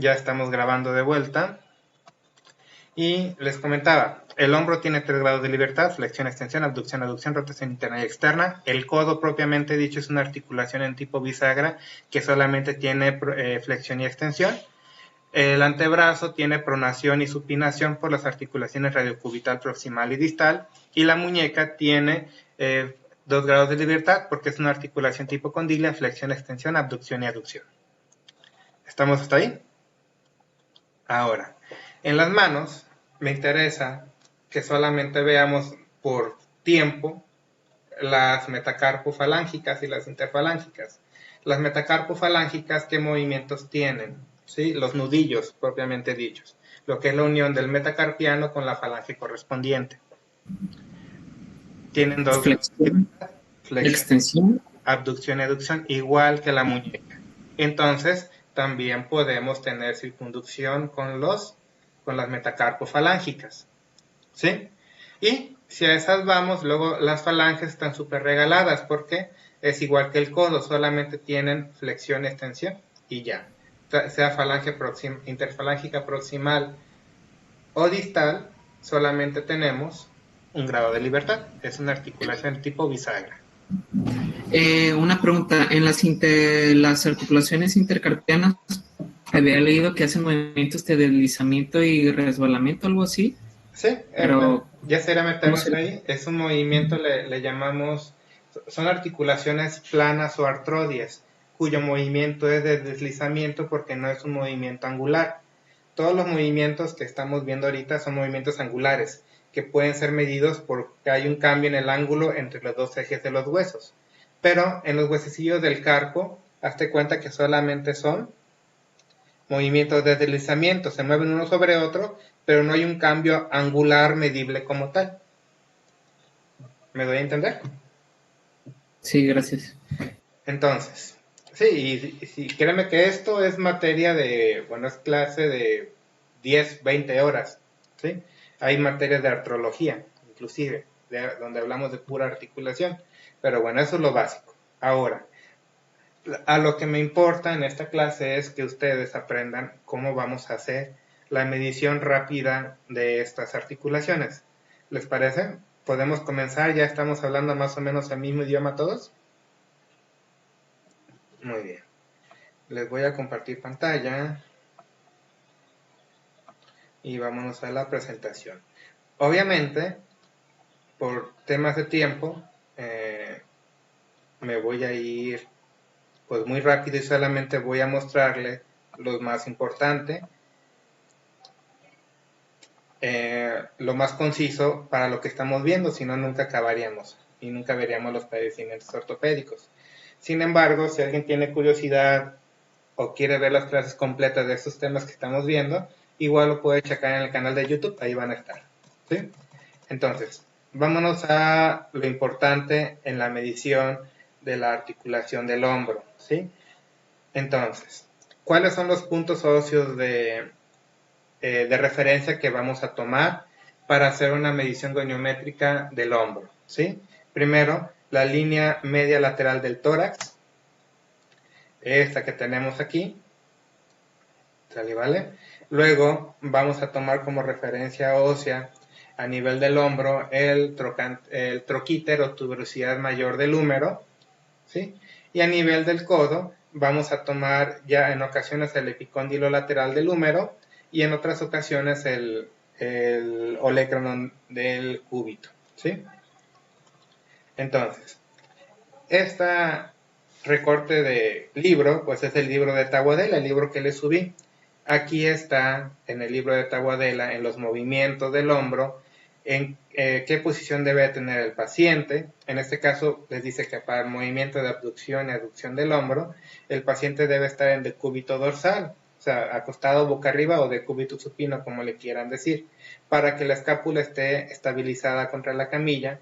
Ya estamos grabando de vuelta. Y les comentaba, el hombro tiene 3 grados de libertad: flexión, extensión, abducción, aducción, rotación interna y externa. El codo propiamente dicho es una articulación en tipo bisagra que solamente tiene flexión y extensión. El antebrazo tiene pronación y supinación por las articulaciones radiocubital proximal y distal. Y la muñeca tiene 2 grados de libertad porque es una articulación tipo condyle, flexión, extensión, abducción y aducción. ¿Estamos hasta ahí? Ahora, en las manos me interesa que solamente veamos por tiempo las metacarpofalángicas y las interfalángicas. Las metacarpofalángicas, ¿qué movimientos tienen? ¿Sí? Los nudillos propiamente dichos, lo que es la unión del metacarpiano con la falange correspondiente. Tienen 2 grados de Flexión, libertad: flexión, extensión. abducción y aducción, igual que la muñeca. Entonces, también podemos tener circunducción con las metacarpofalángicas, ¿sí? Y si a esas vamos, luego las falanges están súper regaladas porque es igual que el codo, solamente tienen flexión, extensión y ya. Sea falange interfalángica proximal o distal, solamente tenemos 1 grado de libertad. Es una articulación tipo bisagra. Una pregunta, en las articulaciones intercarpianas había leído que hacen movimientos de deslizamiento y resbalamiento, algo así, Sí, pero ya sería ¿cómo meternos se...? ahí. Es un movimiento, le llamamos, son articulaciones planas o artrodias, cuyo movimiento es de deslizamiento porque no es un movimiento angular. Todos los movimientos que estamos viendo ahorita son movimientos angulares, que pueden ser medidos porque hay un cambio en el ángulo entre los dos ejes de los huesos. Pero en los huesecillos del carpo, hazte cuenta que solamente son movimientos de deslizamiento, se mueven uno sobre otro, pero no hay un cambio angular medible como tal. ¿Me doy a entender? Sí, gracias. Entonces, sí, y créeme que esto es materia de, bueno, es clase de 10, 20 horas, ¿sí? Hay materias de artrología, inclusive, donde hablamos de pura articulación, pero bueno, eso es lo básico. Ahora, a lo que me importa en esta clase es que ustedes aprendan cómo vamos a hacer la medición rápida de estas articulaciones. ¿Les parece? ¿Podemos comenzar? ¿Ya estamos hablando más o menos el mismo idioma todos? Muy bien. Les voy a compartir pantalla y vámonos a la presentación. Obviamente, por temas de tiempo, me voy a ir pues muy rápido y solamente voy a mostrarles lo más importante, lo más conciso para lo que estamos viendo, si no nunca acabaríamos y nunca veríamos los padecimientos ortopédicos. Sin embargo, si alguien tiene curiosidad o quiere ver las clases completas de estos temas que estamos viendo, igual lo puede checar en el canal de YouTube, ahí van a estar, ¿sí? Entonces, vámonos a lo importante en la medición de la articulación del hombro, ¿sí? Entonces, ¿cuáles son los puntos óseos de referencia que vamos a tomar para hacer una medición goniométrica del hombro? ¿Sí? Primero, la línea media lateral del tórax, esta que tenemos aquí, ¿sale? ¿Vale? Luego vamos a tomar como referencia ósea a nivel del hombro el troquíter o tuberosidad mayor del húmero, ¿sí? Y a nivel del codo vamos a tomar ya en ocasiones el epicóndilo lateral del húmero y en otras ocasiones el olecranon del cúbito, ¿sí? Entonces, este recorte de libro, pues es el libro de Taguadela, el libro que le subí. Aquí está, en el libro de Taguadela, en los movimientos del hombro, en qué posición debe tener el paciente. En este caso, les dice que para el movimiento de abducción y aducción del hombro, el paciente debe estar en decúbito dorsal, o sea, acostado boca arriba o decúbito supino, como le quieran decir, para que la escápula esté estabilizada contra la camilla.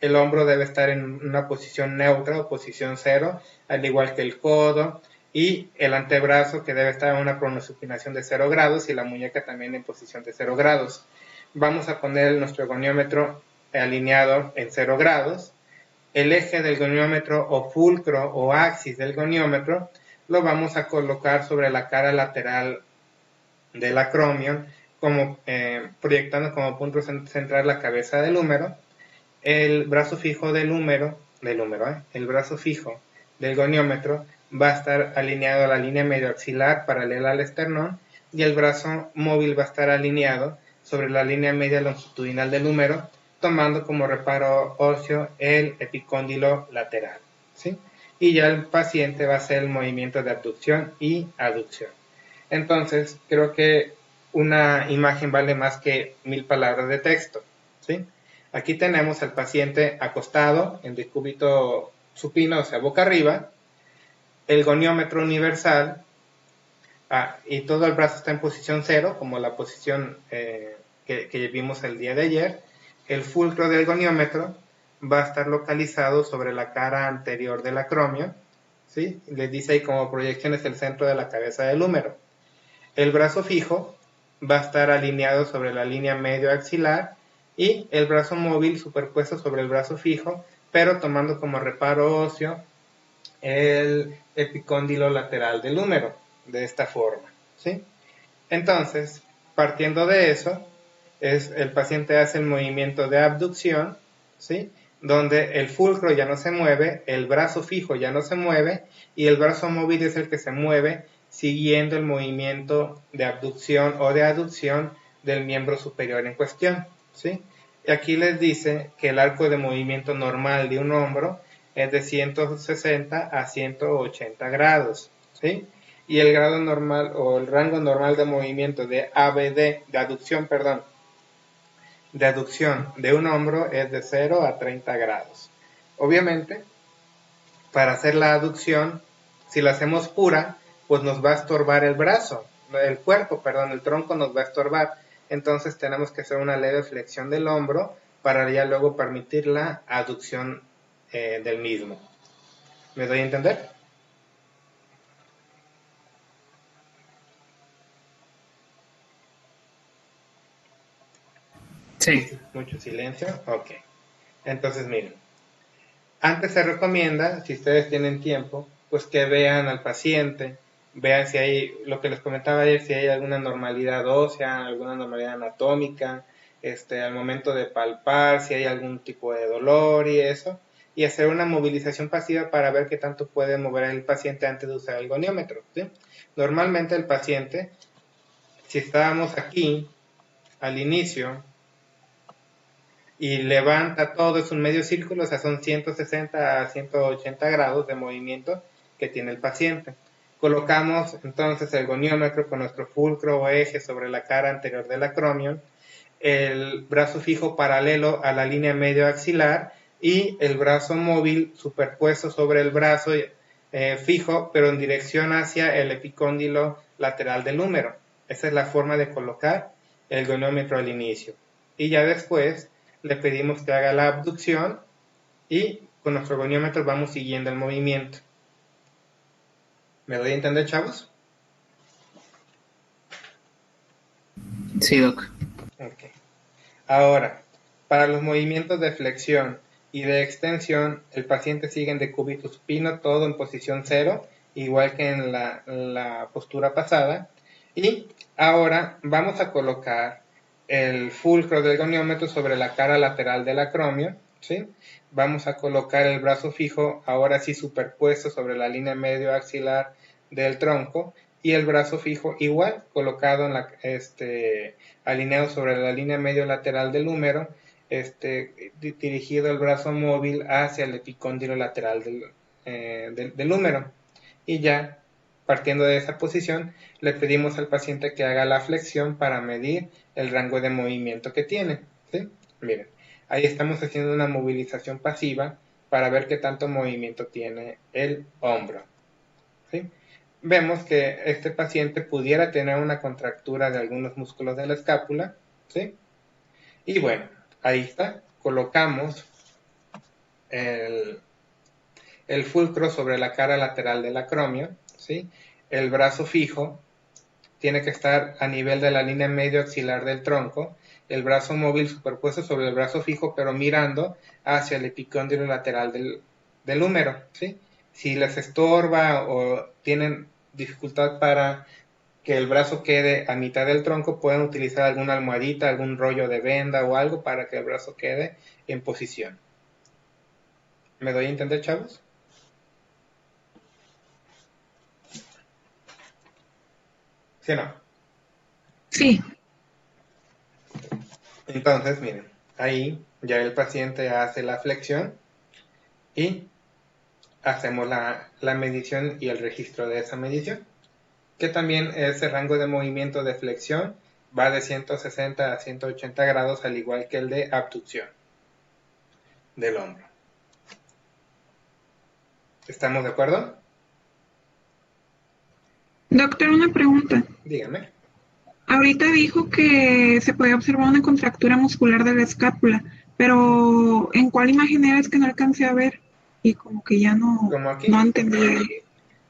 El hombro debe estar en una posición neutra o posición cero, al igual que el codo, y el antebrazo que debe estar en una pronosupinación de 0 grados y la muñeca también en posición de 0 grados. Vamos a poner nuestro goniómetro alineado en 0 grados. El eje del goniómetro o fulcro o axis del goniómetro lo vamos a colocar sobre la cara lateral del acromion, como proyectando como punto central la cabeza del húmero. El brazo fijo el brazo fijo del goniómetro va a estar alineado a la línea medioaxilar paralela al esternón, y el brazo móvil va a estar alineado sobre la línea media longitudinal del húmero, tomando como reparo óseo el epicóndilo lateral, ¿sí? Y ya el paciente va a hacer el movimiento de abducción y aducción. Entonces, creo que una imagen vale más que 1000 palabras de texto, ¿sí? Aquí tenemos al paciente acostado en decúbito supino, o sea, boca arriba, el goniómetro universal, y todo el brazo está en posición 0, como la posición que vimos el día de ayer. El fulcro del goniómetro va a estar localizado sobre la cara anterior del acromio, ¿sí? Les dice ahí como proyección es el centro de la cabeza del húmero. El brazo fijo va a estar alineado sobre la línea medio axilar, y el brazo móvil superpuesto sobre el brazo fijo, pero tomando como reparo óseo el epicóndilo lateral del húmero, de esta forma, ¿sí? Entonces, partiendo de eso, el paciente hace el movimiento de abducción, ¿sí? Donde el fulcro ya no se mueve, el brazo fijo ya no se mueve, y el brazo móvil es el que se mueve siguiendo el movimiento de abducción o de aducción del miembro superior en cuestión, ¿sí? Y aquí les dice que el arco de movimiento normal de un hombro es de 160 a 180 grados, ¿sí? Y el grado normal o el rango normal de movimiento de ABD, de aducción, perdón, de aducción de un hombro es de 0 a 30 grados. Obviamente, para hacer la aducción, si la hacemos pura, pues nos va a estorbar el brazo, el tronco nos va a estorbar. Entonces tenemos que hacer una leve flexión del hombro para ya luego permitir la aducción del mismo. ¿Me doy a entender? Sí. Mucho silencio. Ok. Entonces, miren. Antes se recomienda, si ustedes tienen tiempo, pues que vean al paciente, vean si hay, lo que les comentaba ayer, si hay alguna normalidad ósea, alguna normalidad anatómica, al momento de palpar, si hay algún tipo de dolor y eso, y hacer una movilización pasiva para ver qué tanto puede mover el paciente antes de usar el goniómetro, ¿sí? Normalmente el paciente, si estábamos aquí al inicio, y levanta todo, es un medio círculo, o sea, son 160 a 180 grados de movimiento que tiene el paciente. Colocamos entonces el goniómetro con nuestro fulcro o eje sobre la cara anterior del acromion, el brazo fijo paralelo a la línea medio axilar y el brazo móvil superpuesto sobre el brazo fijo, pero en dirección hacia el epicóndilo lateral del húmero. Esa es la forma de colocar el goniómetro al inicio. Y ya después le pedimos que haga la abducción y con nuestro goniómetro vamos siguiendo el movimiento. ¿Me doy a entender, chavos? Sí, doc. Ok. Ahora, para los movimientos de flexión y de extensión, el paciente sigue en decúbito supino, todo en posición 0, igual que en la postura pasada. Y ahora vamos a colocar el fulcro del goniómetro sobre la cara lateral del acromio, ¿sí? Vamos a colocar el brazo fijo, ahora sí superpuesto sobre la línea medio axilar del tronco, y el brazo fijo igual, colocado en alineado sobre la línea medio lateral del húmero, dirigido el brazo móvil hacia el epicóndilo lateral del húmero. Y ya, partiendo de esa posición, le pedimos al paciente que haga la flexión para medir el rango de movimiento que tiene, ¿sí? Miren, ahí estamos haciendo una movilización pasiva para ver qué tanto movimiento tiene el hombro, ¿sí? Vemos que este paciente pudiera tener una contractura de algunos músculos de la escápula, ¿sí? Y bueno, ahí está, colocamos el fulcro sobre la cara lateral del acromio, ¿sí? El brazo fijo tiene que estar a nivel de la línea medio axilar del tronco, el brazo móvil superpuesto sobre el brazo fijo, pero mirando hacia el epicóndilo lateral del húmero, ¿sí? Si les estorba o tienen dificultad para que el brazo quede a mitad del tronco, pueden utilizar alguna almohadita, algún rollo de venda o algo para que el brazo quede en posición. ¿Me doy a entender, chavos? ¿Sí o no? Sí. Entonces, miren, ahí ya el paciente hace la flexión y hacemos la medición y el registro de esa medición, que también ese rango de movimiento de flexión va de 160 a 180 grados, al igual que el de abducción del hombro. ¿Estamos de acuerdo? Doctor, una pregunta. Dígame. Ahorita dijo que se podía observar una contractura muscular de la escápula, pero ¿en cuál imagen era? Es que no alcancé a ver y como que ya Como aquí. no entendí.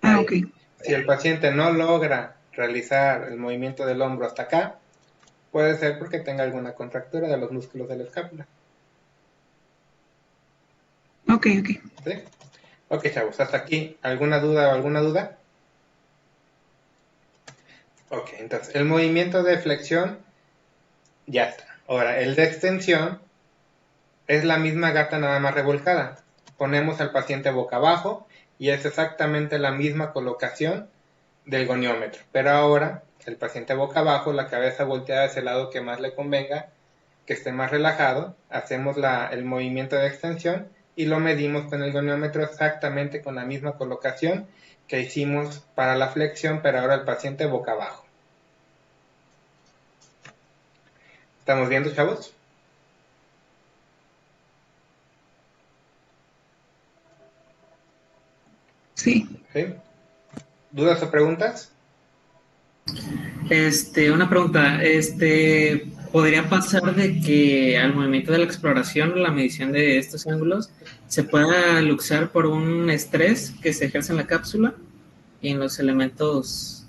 Ah, ok. Ahí. Si el paciente no logra realizar el movimiento del hombro hasta acá, puede ser porque tenga alguna contractura de los músculos de la escápula. Ok. ¿Sí? Ok, chavos, hasta aquí. ¿Alguna duda o alguna duda? Ok, entonces el movimiento de flexión ya está. Ahora, el de extensión es la misma gata nada más revolcada. Ponemos al paciente boca abajo y es exactamente la misma colocación del goniómetro. Pero ahora el paciente boca abajo, la cabeza volteada hacia el lado que más le convenga, que esté más relajado, hacemos el movimiento de extensión y lo medimos con el goniómetro exactamente con la misma colocación que hicimos para la flexión, pero ahora el paciente boca abajo. ¿Estamos viendo, chavos? Sí. ¿Sí? ¿Dudas o preguntas? Una pregunta, ¿podría pasar de que al movimiento de la exploración o la medición de estos ángulos se pueda luxar por un estrés que se ejerce en la cápsula y en los elementos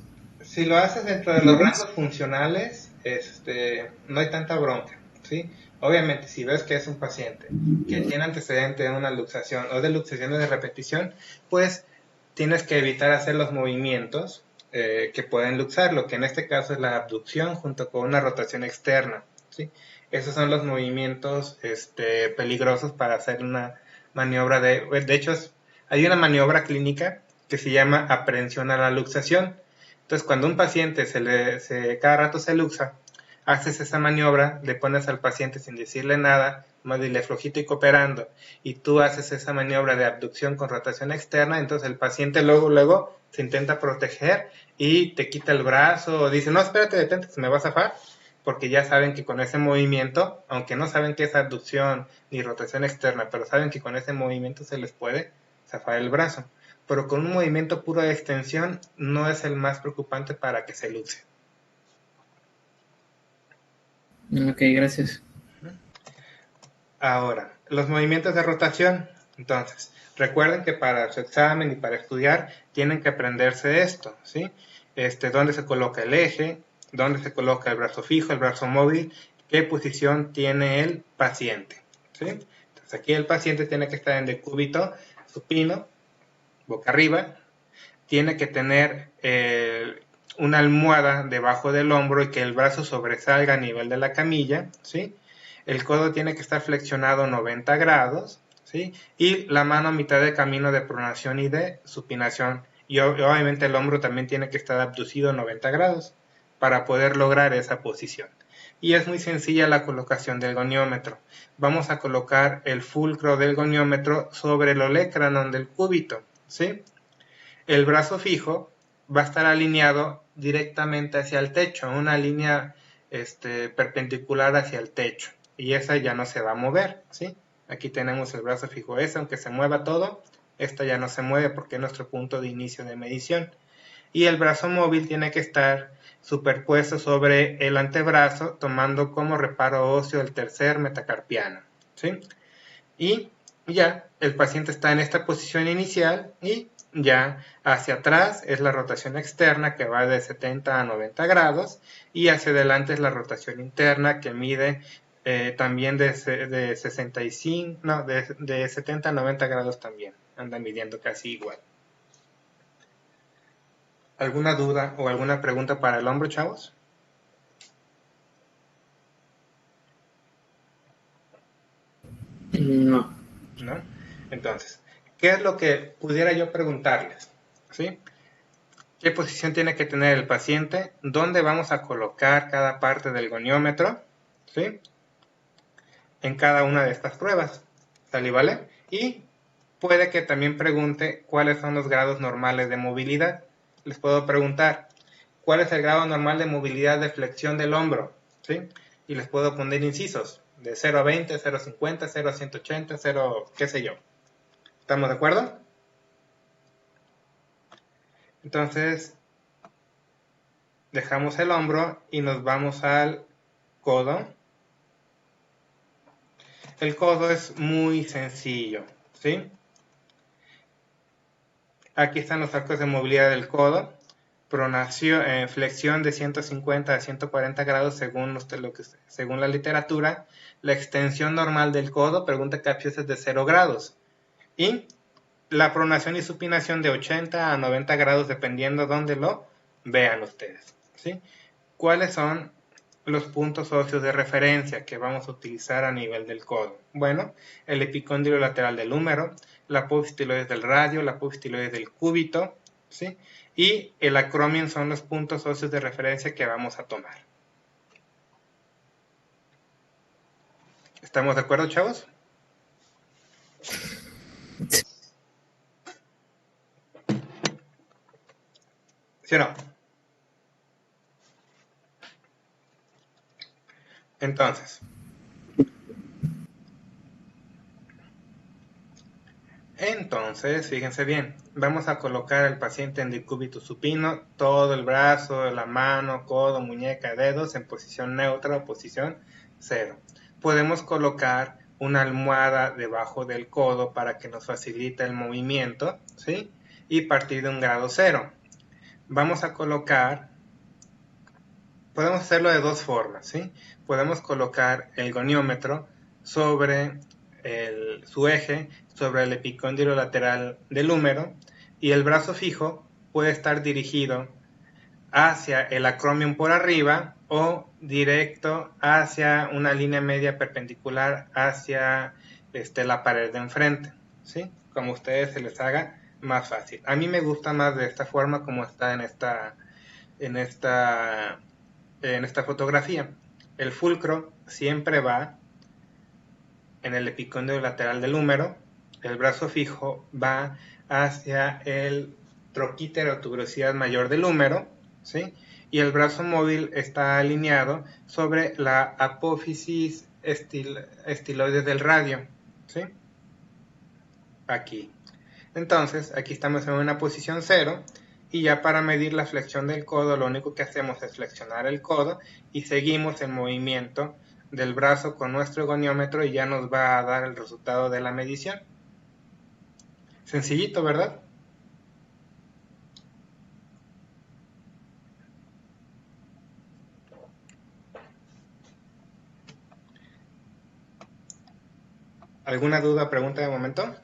Si lo haces dentro de los menores? rangos funcionales, no hay tanta bronca, ¿sí? Obviamente, si ves que es un paciente que tiene antecedente de una luxación o de luxaciones de repetición, pues tienes que evitar hacer los movimientos que pueden luxarlo, que en este caso es la abducción junto con una rotación externa, ¿sí? Esos son los movimientos peligrosos para hacer una maniobra de hecho, hay una maniobra clínica que se llama aprehensión a la luxación. Entonces, cuando un paciente cada rato se luxa, haces esa maniobra, le pones al paciente sin decirle nada, más dile flojito y cooperando, y tú haces esa maniobra de abducción con rotación externa, entonces el paciente luego se intenta proteger y te quita el brazo o dice, no, espérate, detente, se me va a zafar, porque ya saben que con ese movimiento, aunque no saben qué es abducción ni rotación externa, pero saben que con ese movimiento se les puede zafar el brazo. Pero con un movimiento puro de extensión no es el más preocupante para que se luce. Ok, gracias. Ahora, los movimientos de rotación. Entonces, recuerden que para su examen y para estudiar tienen que aprenderse esto, ¿sí? Dónde se coloca el eje, dónde se coloca el brazo fijo, el brazo móvil, qué posición tiene el paciente, ¿sí? Entonces, aquí el paciente tiene que estar en decúbito supino, boca arriba, tiene que tener una almohada debajo del hombro y que el brazo sobresalga a nivel de la camilla, ¿sí? El codo tiene que estar flexionado 90 grados, ¿sí? Y la mano a mitad de camino de pronación y de supinación. Y obviamente el hombro también tiene que estar abducido 90 grados para poder lograr esa posición. Y es muy sencilla la colocación del goniómetro. Vamos a colocar el fulcro del goniómetro sobre el olecranon del cúbito, ¿sí? El brazo fijo va a estar alineado directamente hacia el techo, una línea perpendicular hacia el techo, y esa ya no se va a mover, ¿sí? Aquí tenemos el brazo fijo ese, aunque se mueva todo, esta ya no se mueve porque es nuestro punto de inicio de medición. Y el brazo móvil tiene que estar superpuesto sobre el antebrazo, tomando como reparo óseo el tercer metacarpiano, ¿sí? Y ya el paciente está en esta posición inicial y ya hacia atrás es la rotación externa que va de 70 a 90 grados y hacia adelante es la rotación interna que mide también de 65, no, de 70 a 90 grados también, anda midiendo casi igual. ¿Alguna duda o alguna pregunta para el hombro, chavos? No. ¿No? Entonces, ¿qué es lo que pudiera yo preguntarles? ¿Sí? ¿Qué posición tiene que tener el paciente? ¿Dónde vamos a colocar cada parte del goniómetro? ¿Sí? En cada una de estas pruebas. ¿Sale, vale? Y puede que también pregunte cuáles son los grados normales de movilidad. Les puedo preguntar, ¿cuál es el grado normal de movilidad de flexión del hombro? ¿Sí? Y les puedo poner incisos, de 0 a 20, 0 a 50, 0 a 180, 0 qué sé yo. ¿Estamos de acuerdo? Entonces, dejamos el hombro y nos vamos al codo. El codo es muy sencillo, ¿sí? Aquí están los arcos de movilidad del codo. Pronación, flexión de 150 a 140 grados según, según la literatura. La extensión normal del codo, pregunta capciosa, es de 0 grados. Y la pronación y supinación de 80 a 90 grados dependiendo dónde lo vean ustedes, ¿sí? ¿Cuáles son los puntos óseos de referencia que vamos a utilizar a nivel del codo? Bueno, el epicóndilo lateral del húmero, la apófisis tiloides del radio, la apófisis tiloides del cúbito, ¿sí? Y el acromion son los puntos óseos de referencia que vamos a tomar. ¿Estamos de acuerdo, chavos? ¿Sí o no? Entonces, fíjense bien, vamos a colocar al paciente en decúbito supino, todo el brazo, la mano, codo, muñeca, dedos en posición neutra o posición 0. Podemos colocar una almohada debajo del codo para que nos facilite el movimiento, ¿sí? Y partir de un grado 0. Vamos a colocar, podemos hacerlo de dos formas, ¿sí? Podemos colocar el goniómetro sobre su eje, sobre el epicóndilo lateral del húmero, y el brazo fijo puede estar dirigido hacia el acromion por arriba o directo hacia una línea media perpendicular hacia la pared de enfrente, ¿sí? Como a ustedes se les haga más fácil. A mí me gusta más de esta forma como está en esta fotografía. El fulcro siempre va en el epicóndilo lateral del húmero, el brazo fijo va hacia el troquítero o tuberosidad mayor del húmero, ¿sí? Y el brazo móvil está alineado sobre la apófisis estiloides del radio, ¿sí? Aquí. Entonces, aquí estamos en una posición 0 y ya para medir la flexión del codo lo único que hacemos es flexionar el codo y seguimos el movimiento del brazo con nuestro goniómetro y ya nos va a dar el resultado de la medición. Sencillito, ¿verdad? ¿Alguna duda, pregunta de momento?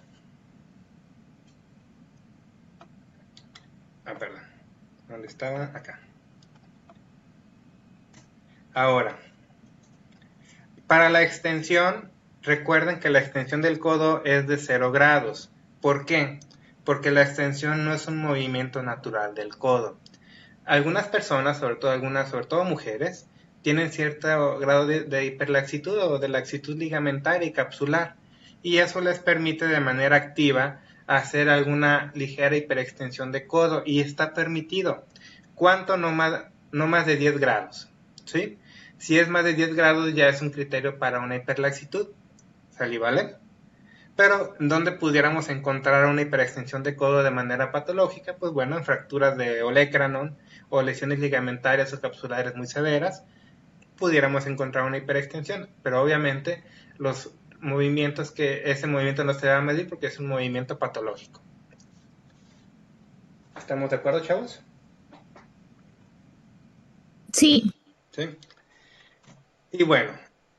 Perdón. ¿Dónde estaba? Acá. Ahora, para la extensión, recuerden que la extensión del codo es de 0 grados. ¿Por qué? Porque la extensión no es un movimiento natural del codo. Algunas personas, sobre todo mujeres, tienen cierto grado de hiperlaxitud o de laxitud ligamentaria y capsular, y eso les permite de manera activa hacer alguna ligera hiperextensión de codo, y está permitido. ¿Cuánto? No más de 10 grados, ¿sí? Si es más de 10 grados ya es un criterio para una hiperlaxitud, ¿sale, vale? Pero, ¿dónde pudiéramos encontrar una hiperextensión de codo de manera patológica? Pues bueno, en fracturas de olecranon o lesiones ligamentarias o capsulares muy severas, pudiéramos encontrar una hiperextensión, pero obviamente los movimientos ese movimiento no se va a medir porque es un movimiento patológico. ¿Estamos de acuerdo, chavos? Sí. Sí. Y bueno,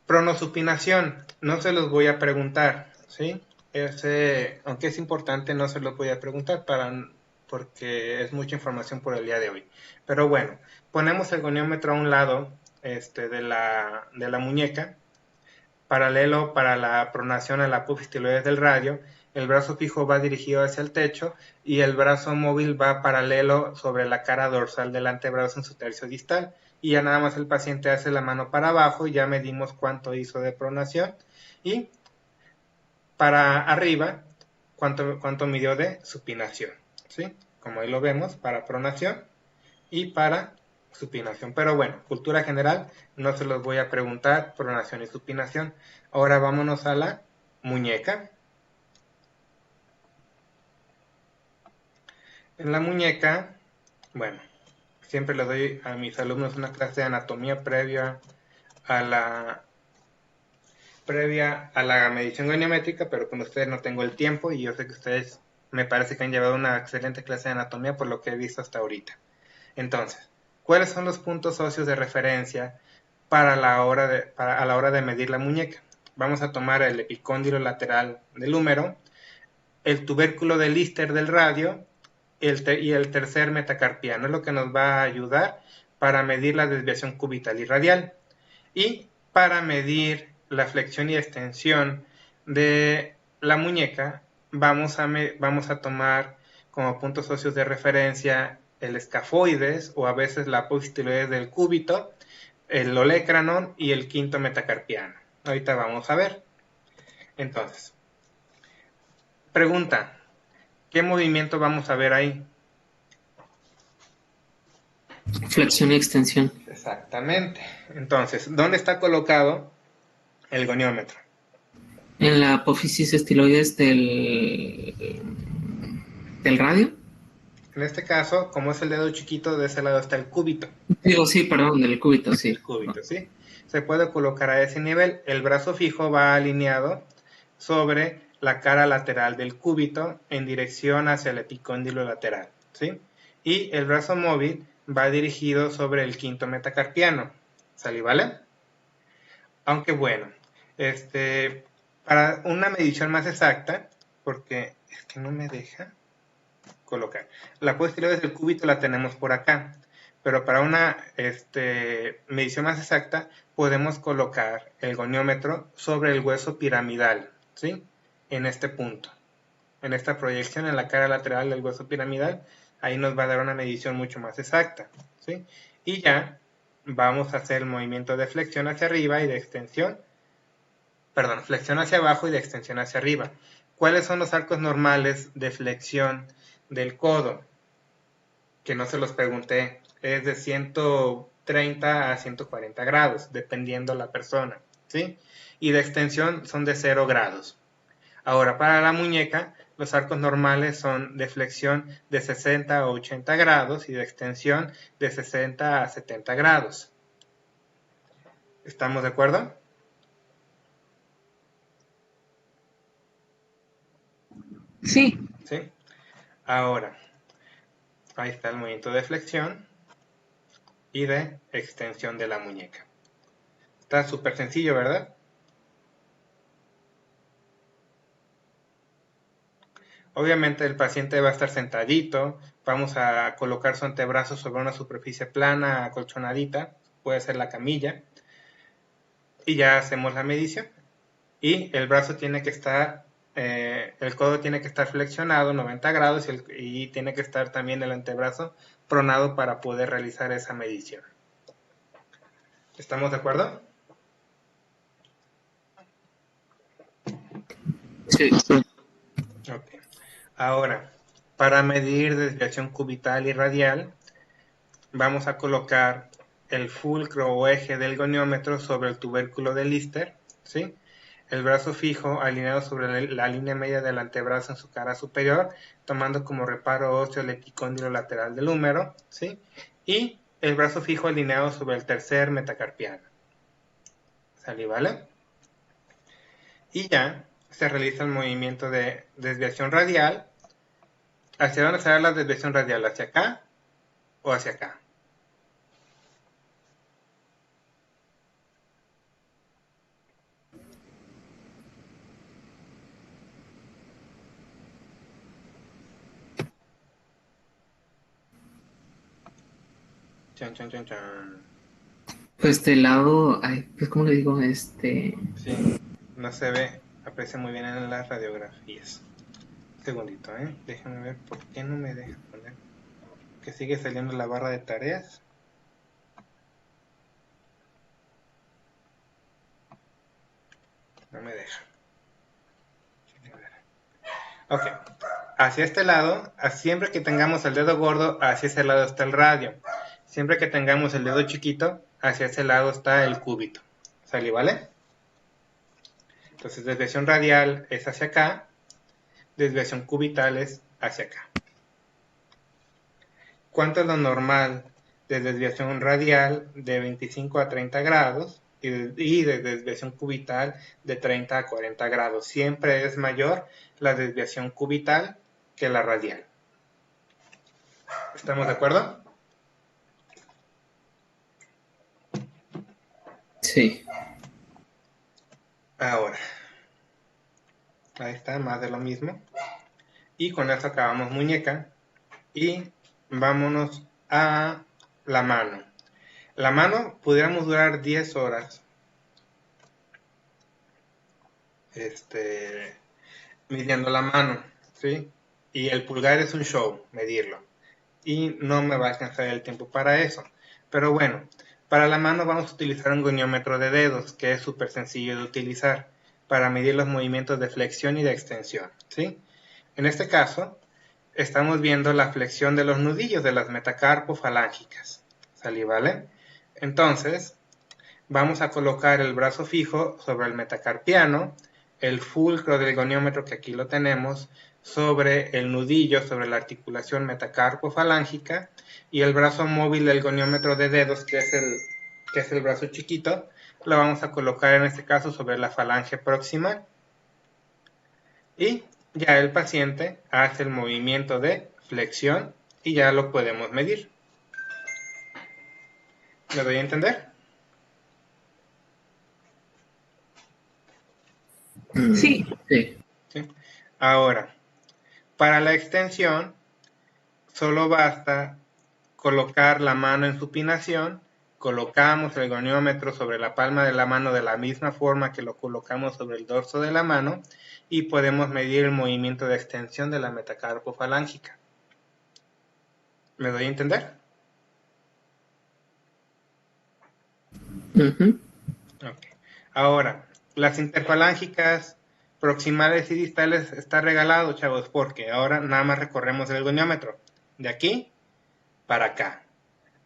pronosupinación, no se los voy a preguntar, ¿sí? Aunque es importante, no se los voy a preguntar para porque es mucha información por el día de hoy. Pero bueno, ponemos el goniómetro a un lado de la muñeca, paralelo para la pronación a la apófisis tiloides del radio. El brazo fijo va dirigido hacia el techo y el brazo móvil va paralelo sobre la cara dorsal del antebrazo en su tercio distal. Y ya nada más el paciente hace la mano para abajo y ya medimos cuánto hizo de pronación. Y para arriba, cuánto midió de supinación. ¿Sí? Como ahí lo vemos, para pronación y para supinación. Pero bueno, cultura general, no se los voy a preguntar, pronación y supinación. Ahora vámonos a la muñeca. En la muñeca, bueno, siempre les doy a mis alumnos una clase de anatomía a la previa a la medición goniométrica, pero con ustedes no tengo el tiempo y yo sé que ustedes me parece que han llevado una excelente clase de anatomía por lo que he visto hasta ahorita. Entonces, ¿cuáles son los puntos óseos de referencia a la hora de medir la muñeca? Vamos a tomar el epicóndilo lateral del húmero, el tubérculo del Lister del radio y el tercer metacarpiano. Es lo que nos va a ayudar para medir la desviación cubital y radial. Y para medir la flexión y extensión de la muñeca, vamos a tomar como puntos óseos de referencia el escafoides o a veces la apófisis tiloides del cúbito, el olecranon y el quinto metacarpiano. Ahorita vamos a ver. Entonces, pregunta, ¿qué movimiento vamos a ver ahí? Flexión y extensión. Exactamente. Entonces, ¿dónde está colocado el goniómetro? En la apófisis estiloides del radio. En este caso, como es el dedo chiquito, de ese lado está el cúbito. Digo, sí, perdón, del cúbito, sí. El cúbito, ¿sí? Se puede colocar a ese nivel. El brazo fijo va alineado sobre la cara lateral del cúbito en dirección hacia el epicóndilo lateral, ¿sí? Y el brazo móvil va dirigido sobre el quinto metacarpiano. ¿Sale, vale? Aunque bueno, para una medición más exacta, porque es que no me deja colocar. La posterior del cúbito la tenemos por acá, pero para una medición más exacta podemos colocar el goniómetro sobre el hueso piramidal, ¿sí? En este punto, en esta proyección en la cara lateral del hueso piramidal, ahí nos va a dar una medición mucho más exacta, ¿sí? Y ya vamos a hacer el movimiento de flexión hacia arriba y de extensión, perdón, flexión hacia abajo y de extensión hacia arriba. ¿Cuáles son los arcos normales de flexión del codo? Que no se los pregunté, es de 130 a 140 grados, dependiendo la persona, ¿sí? Y de extensión son de 0 grados. Ahora, para la muñeca, los arcos normales son de flexión de 60 a 80 grados y de extensión de 60 a 70 grados. ¿Estamos de acuerdo? Sí. ¿Sí? Ahora, ahí está el movimiento de flexión y de extensión de la muñeca. Está súper sencillo, ¿verdad? Obviamente el paciente va a estar sentadito, vamos a colocar su antebrazo sobre una superficie plana, acolchonadita, puede ser la camilla, y ya hacemos la medición. Y el brazo tiene que estar, el codo tiene que estar flexionado 90 grados y tiene que estar también el antebrazo pronado para poder realizar esa medición. ¿Estamos de acuerdo? Sí. Ok. Ahora, para medir desviación cubital y radial, vamos a colocar el fulcro o eje del goniómetro sobre el tubérculo del Lister, ¿sí? El brazo fijo alineado sobre la línea media del antebrazo en su cara superior, tomando como reparo óseo el epicóndilo lateral del húmero, ¿sí? Y el brazo fijo alineado sobre el tercer metacarpiano. ¿Sale, vale? Y ya se realiza el movimiento de desviación radial. ¿Hacia dónde será la desviación radial? ¿Hacia acá o hacia acá? Chan, chan, chan, chan. Pues de lado, ay, pues ¿cómo le digo? Sí, no se ve, aprecia muy bien en las radiografías. Un segundito, déjame ver por qué no me deja poner. Que sigue saliendo la barra de tareas. No me deja. Ok, hacia este lado, siempre que tengamos el dedo gordo, hacia ese lado está el radio. Siempre que tengamos el dedo chiquito, hacia ese lado está el cúbito. ¿Sale, vale? Entonces, desviación radial es hacia acá, desviación cubital es hacia acá. ¿Cuánto es lo normal de desviación radial? De 25 a 30 grados y de desviación cubital de 30 a 40 grados. Siempre es mayor la desviación cubital que la radial. ¿Estamos de acuerdo? Sí. Ahora, ahí está, más de lo mismo. Y con esto acabamos muñeca. Y vámonos a la mano. La mano pudiéramos durar 10 horas midiendo la mano, ¿sí? Y el pulgar es un show, medirlo. Y no me va a alcanzar el tiempo para eso. Pero bueno, para la mano vamos a utilizar un goniómetro de dedos, que es súper sencillo de utilizar, para medir los movimientos de flexión y de extensión, ¿sí? En este caso, estamos viendo la flexión de los nudillos de las metacarpofalángicas, ¿sale, vale? Entonces, vamos a colocar el brazo fijo sobre el metacarpiano, el fulcro del goniómetro, que aquí lo tenemos, sobre el nudillo, sobre la articulación metacarpofalángica, y el brazo móvil del goniómetro de dedos, que es el brazo chiquito, lo vamos a colocar en este caso sobre la falange próxima, y ya el paciente hace el movimiento de flexión y ya lo podemos medir. ¿Me doy a entender? Sí, Sí. ¿Sí? Ahora, para la extensión, solo basta colocar la mano en supinación, colocamos el goniómetro sobre la palma de la mano de la misma forma que lo colocamos sobre el dorso de la mano y podemos medir el movimiento de extensión de la metacarpofalángica. ¿Me doy a entender? Okay. Ahora, las interfalángicas proximales y distales está regalado, chavos, porque ahora nada más recorremos el goniómetro de aquí para acá.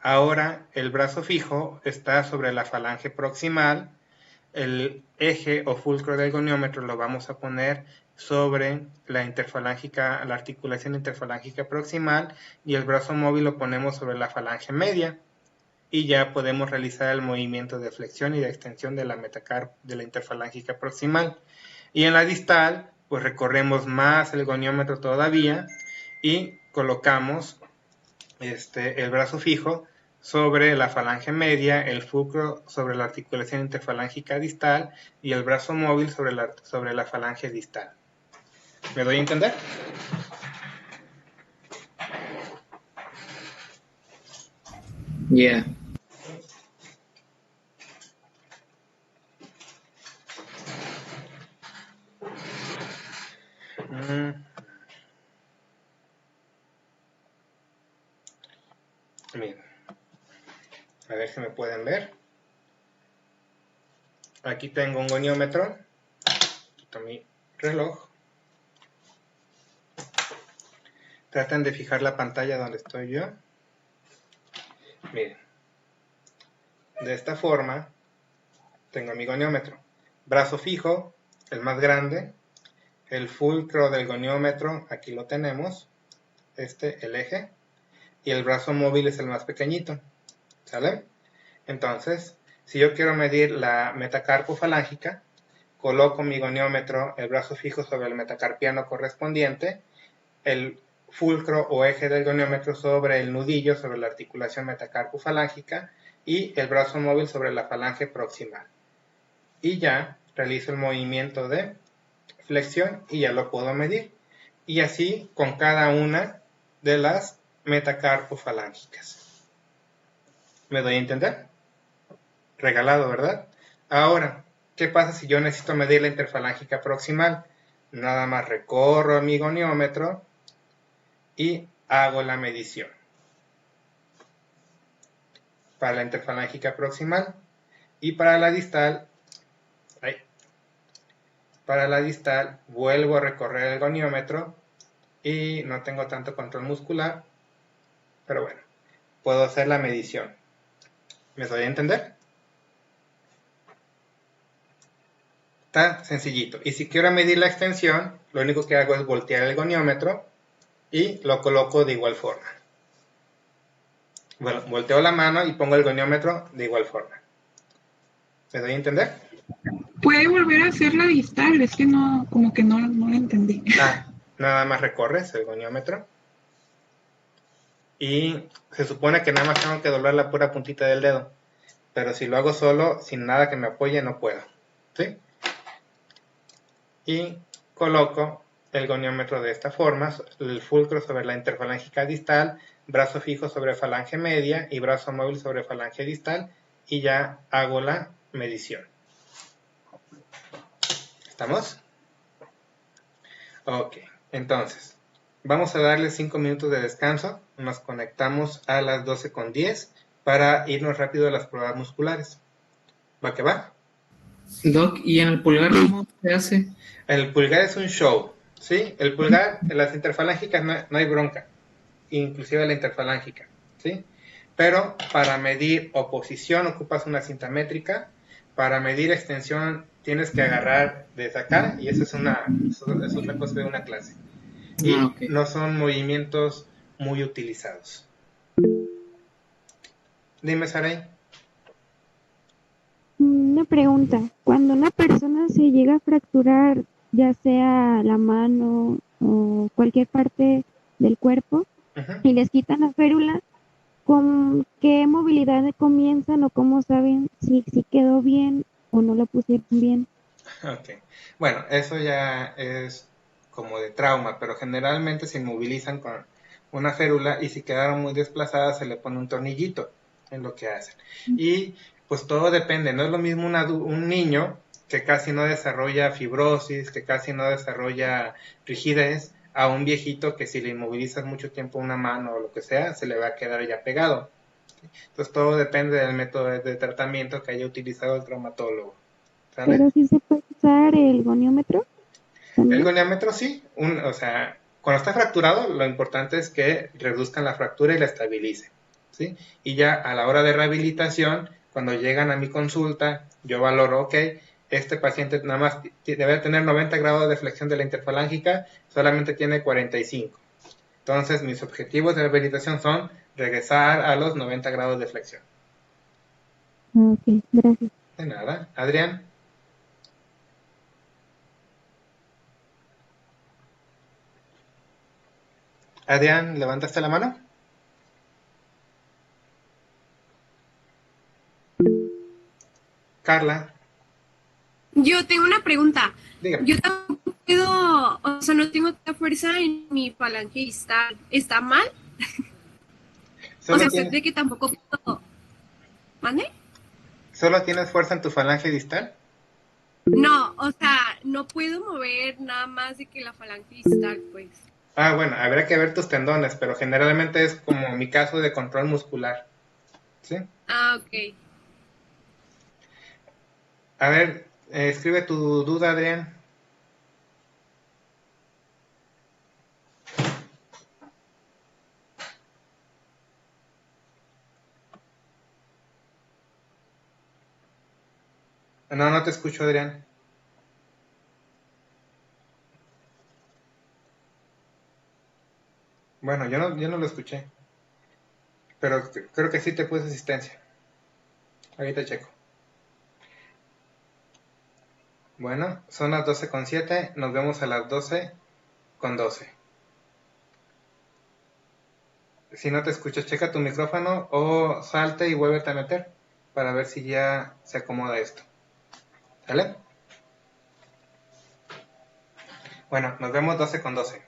Ahora el brazo fijo está sobre la falange proximal, el eje o fulcro del goniómetro lo vamos a poner sobre la interfalángica, la articulación interfalángica proximal, y el brazo móvil lo ponemos sobre la falange media, y ya podemos realizar el movimiento de flexión y de extensión de la de la interfalángica proximal. Y en la distal, pues recorremos más el goniómetro todavía y colocamos el brazo fijo sobre la falange media, el fulcro sobre la articulación interfalángica distal y el brazo móvil sobre la falange distal. ¿Me doy a entender? Yeah. Miren, a ver si me pueden ver. Aquí tengo un goniómetro. Quito mi reloj. Traten de fijar la pantalla donde estoy yo. Miren, de esta forma tengo mi goniómetro. Brazo fijo, el más grande. El fulcro del goniómetro, aquí lo tenemos. El eje. Y el brazo móvil es el más pequeñito. ¿Sale? Entonces, si yo quiero medir la metacarpofalángica, coloco mi goniómetro, el brazo fijo sobre el metacarpiano correspondiente, el fulcro o eje del goniómetro sobre el nudillo, sobre la articulación metacarpofalángica, y el brazo móvil sobre la falange proximal. Y ya realizo el movimiento de flexión y ya lo puedo medir. Y así con cada una de las metacarpofalángicas. ¿Me doy a entender? Regalado, ¿verdad? Ahora, ¿qué pasa si yo necesito medir la interfalángica proximal? Nada más recorro mi goniómetro y hago la medición para la interfalángica proximal. Y para la distal, vuelvo a recorrer el goniómetro y no tengo tanto control muscular, pero bueno, puedo hacer la medición. ¿Me doy a entender? Está sencillito. Y si quiero medir la extensión, lo único que hago es voltear el goniómetro y lo coloco de igual forma. Bueno, volteo la mano y pongo el goniómetro de igual forma. ¿Me doy a entender? Puede volver a hacer la distal, es que no, como que no lo entendí. Nada más recorres el goniómetro. Y se supone que nada más tengo que doblar la pura puntita del dedo. Pero si lo hago solo, sin nada que me apoye, no puedo. ¿Sí? Y coloco el goniómetro de esta forma, el fulcro sobre la interfalángica distal, brazo fijo sobre falange media y brazo móvil sobre falange distal, y ya hago la medición. ¿Estamos? Ok, entonces, vamos a darle 5 minutos de descanso, nos conectamos a las 12:10 para irnos rápido a las pruebas musculares. ¿Va que va? Doc, ¿y en el pulgar cómo se hace? El pulgar es un show, ¿sí? El pulgar, en las interfalángicas no hay bronca, inclusive la interfalángica, ¿sí? Pero para medir oposición ocupas una cinta métrica, para medir extensión tienes que agarrar desde acá, y eso es otra cosa de una clase. Y Okay. no son movimientos muy utilizados. Dime, Saray. Una pregunta, cuando una persona se llega a fracturar, ya sea la mano o cualquier parte del cuerpo, y les quitan la férula, ¿con qué movilidad comienzan o cómo saben si quedó bien o no lo pusieron bien? Ok. Bueno, eso ya es como de trauma, pero generalmente se inmovilizan con una férula y si quedaron muy desplazadas se le pone un tornillito en lo que hacen. Y pues todo depende, no es lo mismo un niño que casi no desarrolla fibrosis, que casi no desarrolla rigidez, a un viejito que si le inmovilizas mucho tiempo una mano o lo que sea, se le va a quedar ya pegado. Entonces todo depende del método de tratamiento que haya utilizado el traumatólogo. ¿Sale? Pero sí se puede usar el goniómetro El también. goniómetro sí, o sea, cuando está fracturado, lo importante es que reduzcan la fractura y la estabilicen, ¿sí? Y ya a la hora de rehabilitación, cuando llegan a mi consulta, yo valoro, ok, este paciente nada más debe tener 90 grados de flexión de la interfalángica, solamente tiene 45. Entonces, mis objetivos de rehabilitación son regresar a los 90 grados de flexión. Ok, gracias. De nada. Adrián. Adrián, ¿levantaste la mano? Carla, Yo tengo una pregunta. dígame. Yo tampoco puedo, o sea, no tengo tanta fuerza en mi falange distal. ¿Está mal? O sea, sé de que tampoco puedo. ¿Mande? ¿Solo tienes fuerza en tu falange distal? No, o sea, no puedo mover nada más de que la falange distal, pues. Ah, bueno, habría que ver tus tendones, pero generalmente es como mi caso de control muscular. ¿Sí? Ah, ok. A ver, escribe tu duda, Adrián. No, no te escucho, Adrián. Bueno, yo no lo escuché. Pero creo que sí te puse asistencia. Ahorita checo. Bueno, son las 12:07. Nos vemos a las 12:12. Si no te escuchas, checa tu micrófono o salte y vuélvete a meter para ver si ya se acomoda esto. ¿Sale? Bueno, nos vemos 12:12.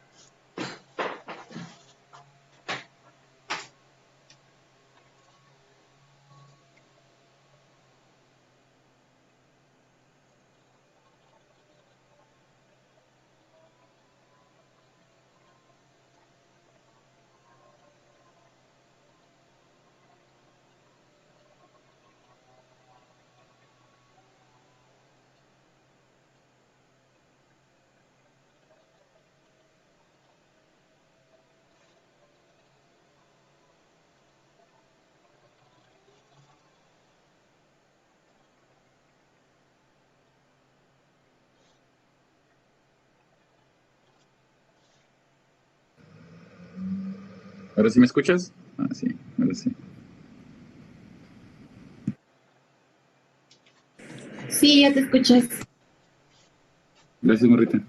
¿Ahora sí me escuchas? Ah, sí, ahora sí. Sí, ya te escuchas. Gracias, Morrita.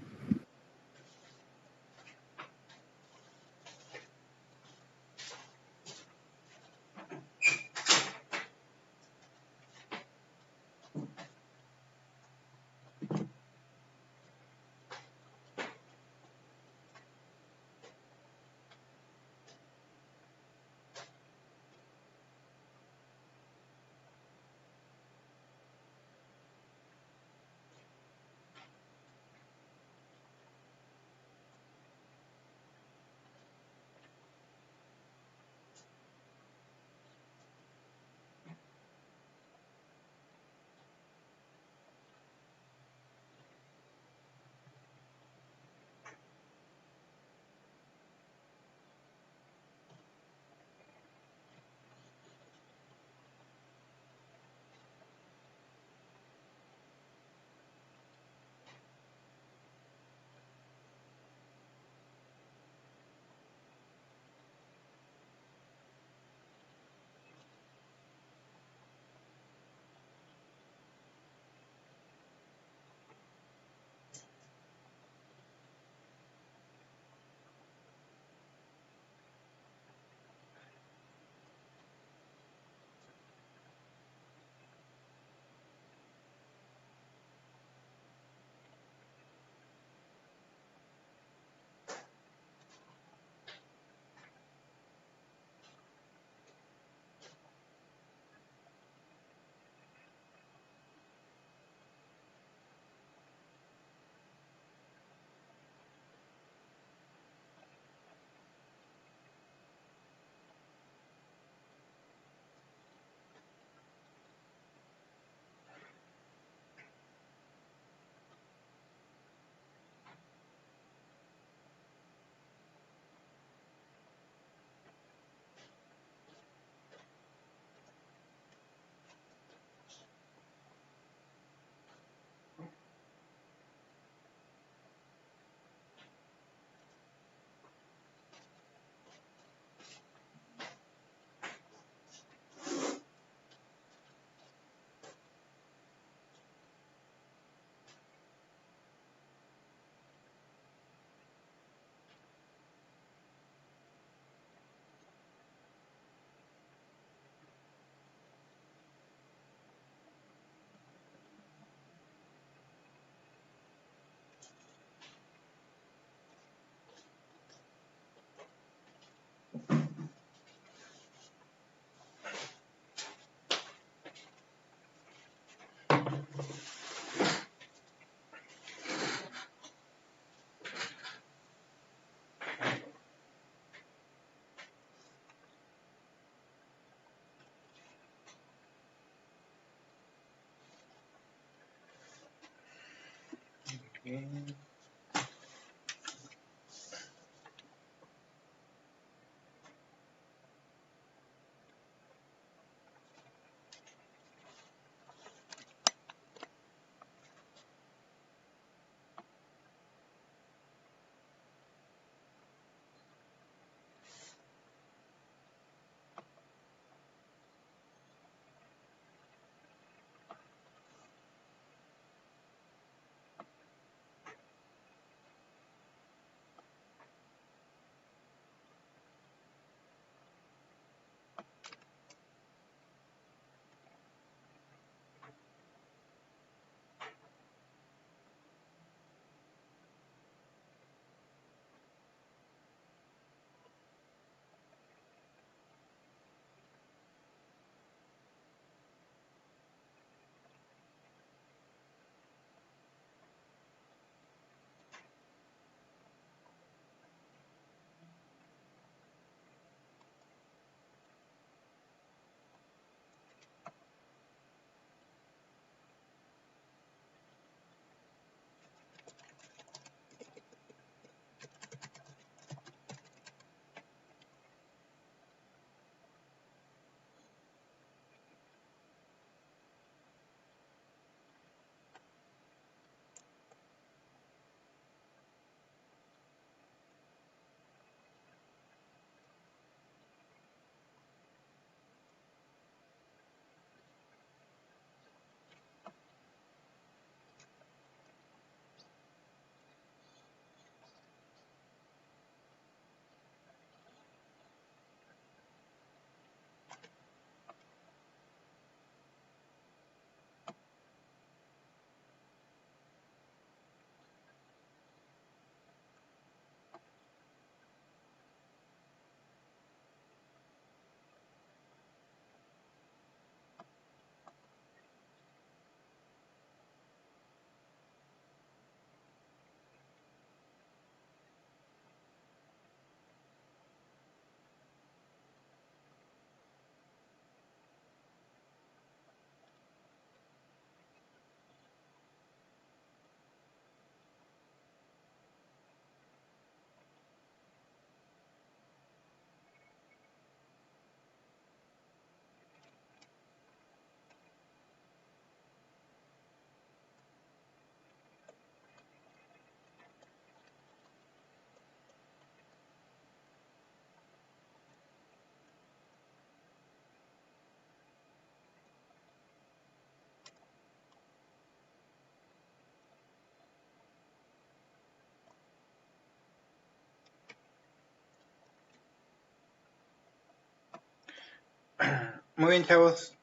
Muy bien, chavos.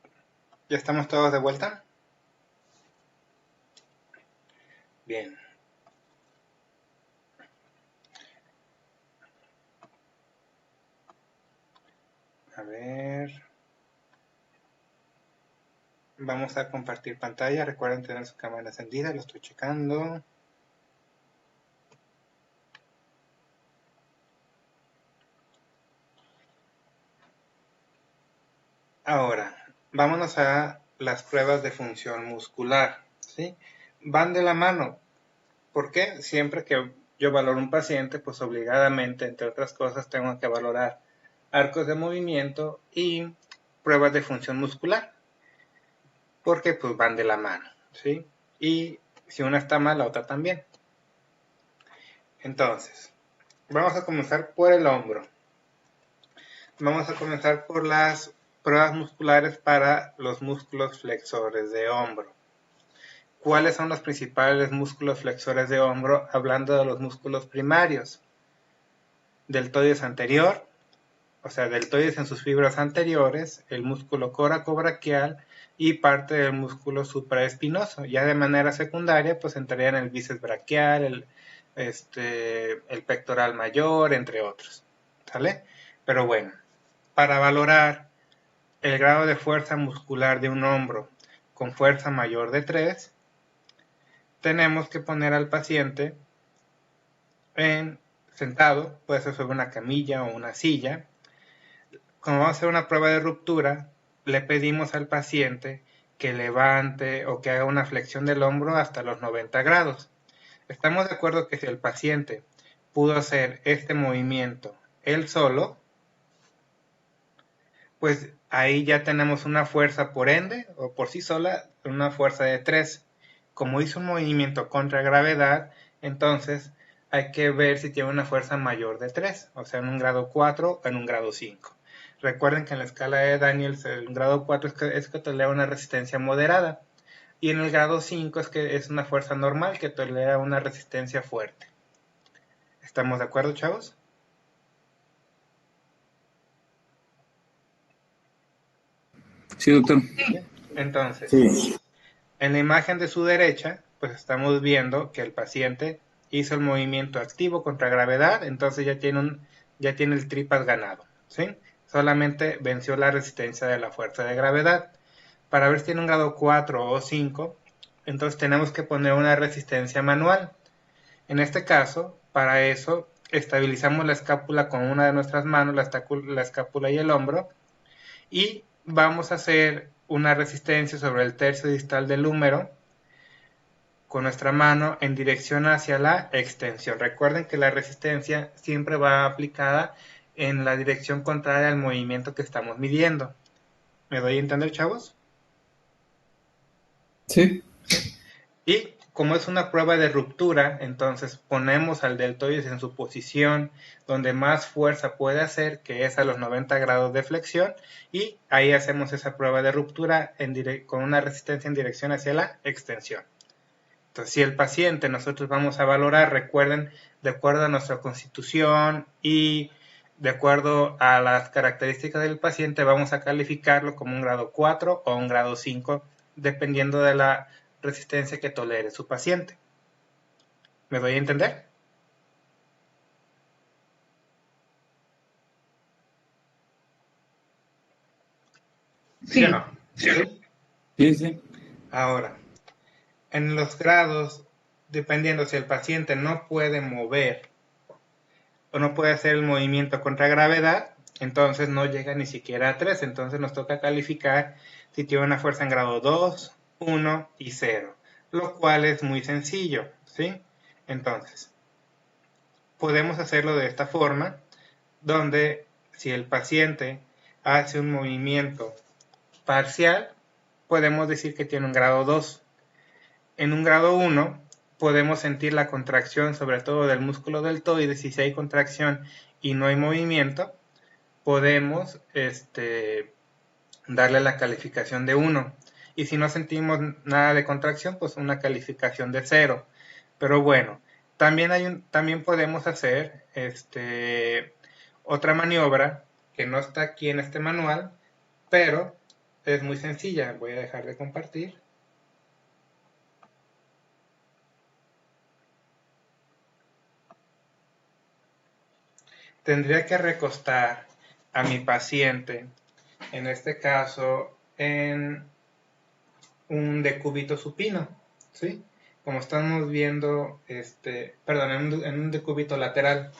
¿Ya estamos todos de vuelta? Bien. A ver. Vamos a compartir pantalla. Recuerden tener su cámara encendida. Lo estoy checando. Ahora, vámonos a las pruebas de función muscular, ¿sí? Van de la mano. ¿Por qué? Siempre que yo valoro un paciente, pues obligadamente, entre otras cosas, tengo que valorar arcos de movimiento y pruebas de función muscular. Porque pues van de la mano, ¿sí? Y si una está mal, la otra también. Entonces, vamos a comenzar por el hombro. Vamos a comenzar por las pruebas musculares para los músculos flexores de hombro. ¿Cuáles son los principales músculos flexores de hombro? Hablando de los músculos primarios. Deltoides anterior, o sea, deltoides en sus fibras anteriores, el músculo coracobraquial y parte del músculo supraespinoso. Ya de manera secundaria, pues entrarían el bíceps braquial, el pectoral mayor, entre otros. ¿Sale? Pero bueno, para valorar el grado de fuerza muscular de un hombro con fuerza mayor de 3, tenemos que poner al paciente sentado, puede ser sobre una camilla o una silla. Como vamos a hacer una prueba de ruptura, le pedimos al paciente que levante o que haga una flexión del hombro hasta los 90 grados. Estamos de acuerdo que si el paciente pudo hacer este movimiento él solo, pues ahí ya tenemos una fuerza por ende o por sí sola, una fuerza de 3. Como hizo un movimiento contra gravedad, entonces hay que ver si tiene una fuerza mayor de 3, o sea, en un grado 4 o en un grado 5. Recuerden que en la escala de Daniels el grado 4 es que tolera una resistencia moderada y en el grado 5 es que es una fuerza normal que tolera una resistencia fuerte. ¿Estamos de acuerdo, chavos? Sí, doctor. Entonces, Sí. en la imagen de su derecha, pues estamos viendo que el paciente hizo el movimiento activo contra gravedad, entonces ya tiene el tripas ganado, ¿sí? Solamente venció la resistencia de la fuerza de gravedad. Para ver si tiene un grado 4 o 5, entonces tenemos que poner una resistencia manual. En este caso, para eso, estabilizamos la escápula con una de nuestras manos, la escápula y el hombro, y vamos a hacer una resistencia sobre el tercio distal del húmero con nuestra mano en dirección hacia la extensión. Recuerden que la resistencia siempre va aplicada en la dirección contraria al movimiento que estamos midiendo. ¿Me doy a entender, chavos? Sí. Y como es una prueba de ruptura, entonces ponemos al deltoides en su posición donde más fuerza puede hacer, que es a los 90 grados de flexión, y ahí hacemos esa prueba de ruptura con una resistencia en dirección hacia la extensión. Entonces, si el paciente nosotros vamos a valorar, recuerden, de acuerdo a nuestra constitución y de acuerdo a las características del paciente, vamos a calificarlo como un grado 4 o un grado 5, dependiendo de la resistencia que tolere su paciente. ¿Me doy a entender? ¿Sí o no? Sí. Ahora, en los grados, dependiendo si el paciente no puede mover o no puede hacer el movimiento contra gravedad, entonces no llega ni siquiera a 3. Entonces nos toca calificar si tiene una fuerza en grado 2, 1 y 0, lo cual es muy sencillo, ¿sí? Entonces, podemos hacerlo de esta forma, donde si el paciente hace un movimiento parcial, podemos decir que tiene un grado 2. En un grado 1 podemos sentir la contracción sobre todo del músculo deltoides, y si hay contracción y no hay movimiento, podemos darle la calificación de 1. Y si no sentimos nada de contracción, pues una calificación de 0. Pero bueno, también podemos hacer otra maniobra que no está aquí en este manual, pero es muy sencilla. Voy a dejar de compartir. Tendría que recostar a mi paciente, en este caso, en un decúbito supino, ¿sí? Como estamos viendo, en un decúbito lateral.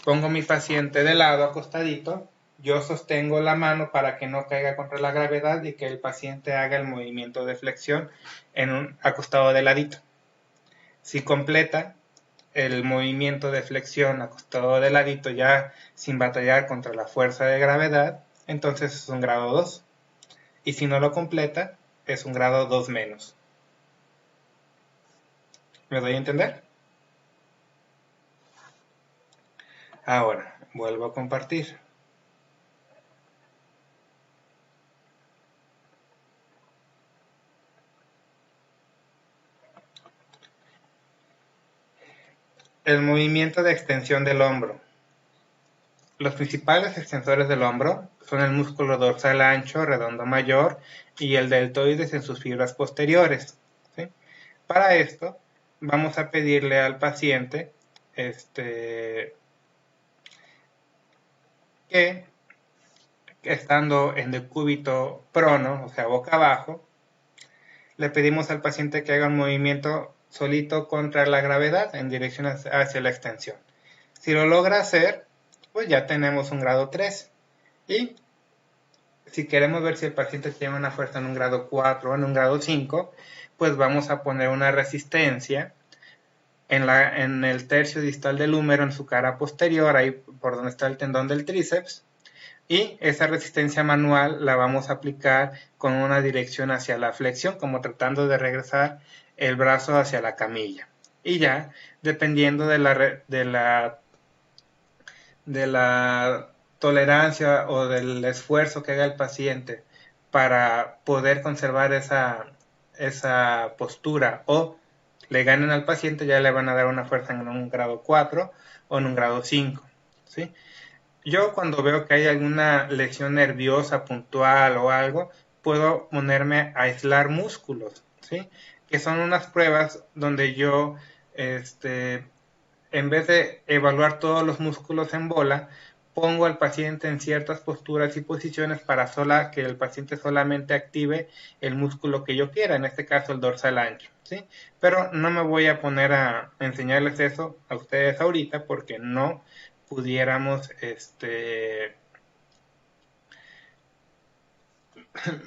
Pongo mi paciente de lado, acostadito. Yo sostengo la mano para que no caiga contra la gravedad y que el paciente haga el movimiento de flexión en un acostado de ladito. Si completa el movimiento de flexión acostado de ladito ya sin batallar contra la fuerza de gravedad, entonces es un grado 2. Y si no lo completa, es un grado 2 menos. ¿Me doy a entender? Ahora, vuelvo a compartir. El movimiento de extensión del hombro. Los principales extensores del hombro son el músculo dorsal ancho, redondo mayor y el deltoides en sus fibras posteriores, ¿sí? Para esto, vamos a pedirle al paciente que estando en decúbito prono, o sea, boca abajo, le pedimos al paciente que haga un movimiento solito contra la gravedad en dirección hacia la extensión. Si lo logra hacer, pues ya tenemos un grado 3. Y si queremos ver si el paciente tiene una fuerza en un grado 4 o en un grado 5, pues vamos a poner una resistencia en el tercio distal del húmero, en su cara posterior, ahí por donde está el tendón del tríceps. Y esa resistencia manual la vamos a aplicar con una dirección hacia la flexión, como tratando de regresar el brazo hacia la camilla. Y ya, dependiendo de la tolerancia o del esfuerzo que haga el paciente para poder conservar esa postura o le ganen al paciente, ya le van a dar una fuerza en un grado 4 o en un grado 5, ¿sí? Yo cuando veo que hay alguna lesión nerviosa puntual o algo, puedo ponerme a aislar músculos, ¿sí? Que son unas pruebas donde yo, en vez de evaluar todos los músculos en bola, pongo al paciente en ciertas posturas y posiciones para que el paciente solamente active el músculo que yo quiera, en este caso el dorsal ancho, ¿sí? Pero no me voy a poner a enseñarles eso a ustedes ahorita porque no pudiéramos,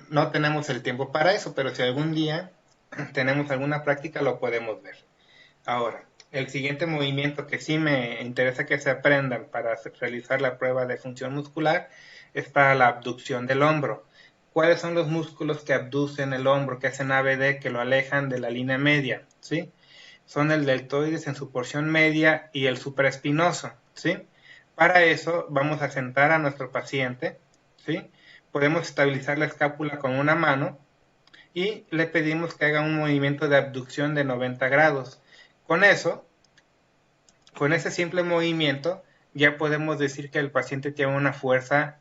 no tenemos el tiempo para eso, pero si algún día tenemos alguna práctica lo podemos ver. Ahora, el siguiente movimiento que sí me interesa que se aprendan para realizar la prueba de función muscular es para la abducción del hombro. ¿Cuáles son los músculos que abducen el hombro, que hacen ABD, que lo alejan de la línea media? ¿Sí? Son el deltoides en su porción media y el supraespinoso, ¿sí? Para eso vamos a sentar a nuestro paciente, ¿sí? Podemos estabilizar la escápula con una mano y le pedimos que haga un movimiento de abducción de 90 grados. Con ese simple movimiento, ya podemos decir que el paciente tiene una fuerza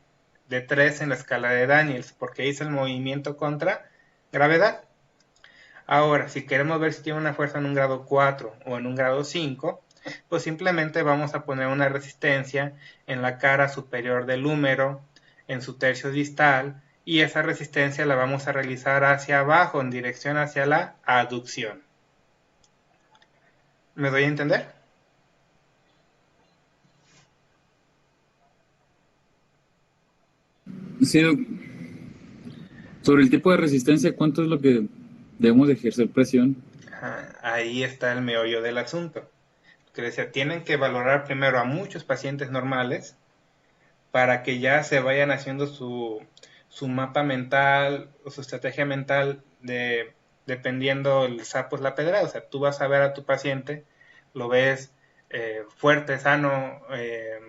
de 3 en la escala de Daniels, porque hizo el movimiento contra gravedad. Ahora, si queremos ver si tiene una fuerza en un grado 4 o en un grado 5, pues simplemente vamos a poner una resistencia en la cara superior del húmero, en su tercio distal, y esa resistencia la vamos a realizar hacia abajo, en dirección hacia la aducción. ¿Me doy a entender? Sí, sobre el tipo de resistencia, ¿cuánto es lo que debemos de ejercer presión? Ahí está el meollo del asunto. Que decía, tienen que valorar primero a muchos pacientes normales para que ya se vayan haciendo su mapa mental o su estrategia mental dependiendo el sapo es la pedrada. O sea, tú vas a ver a tu paciente, lo ves fuerte, sano,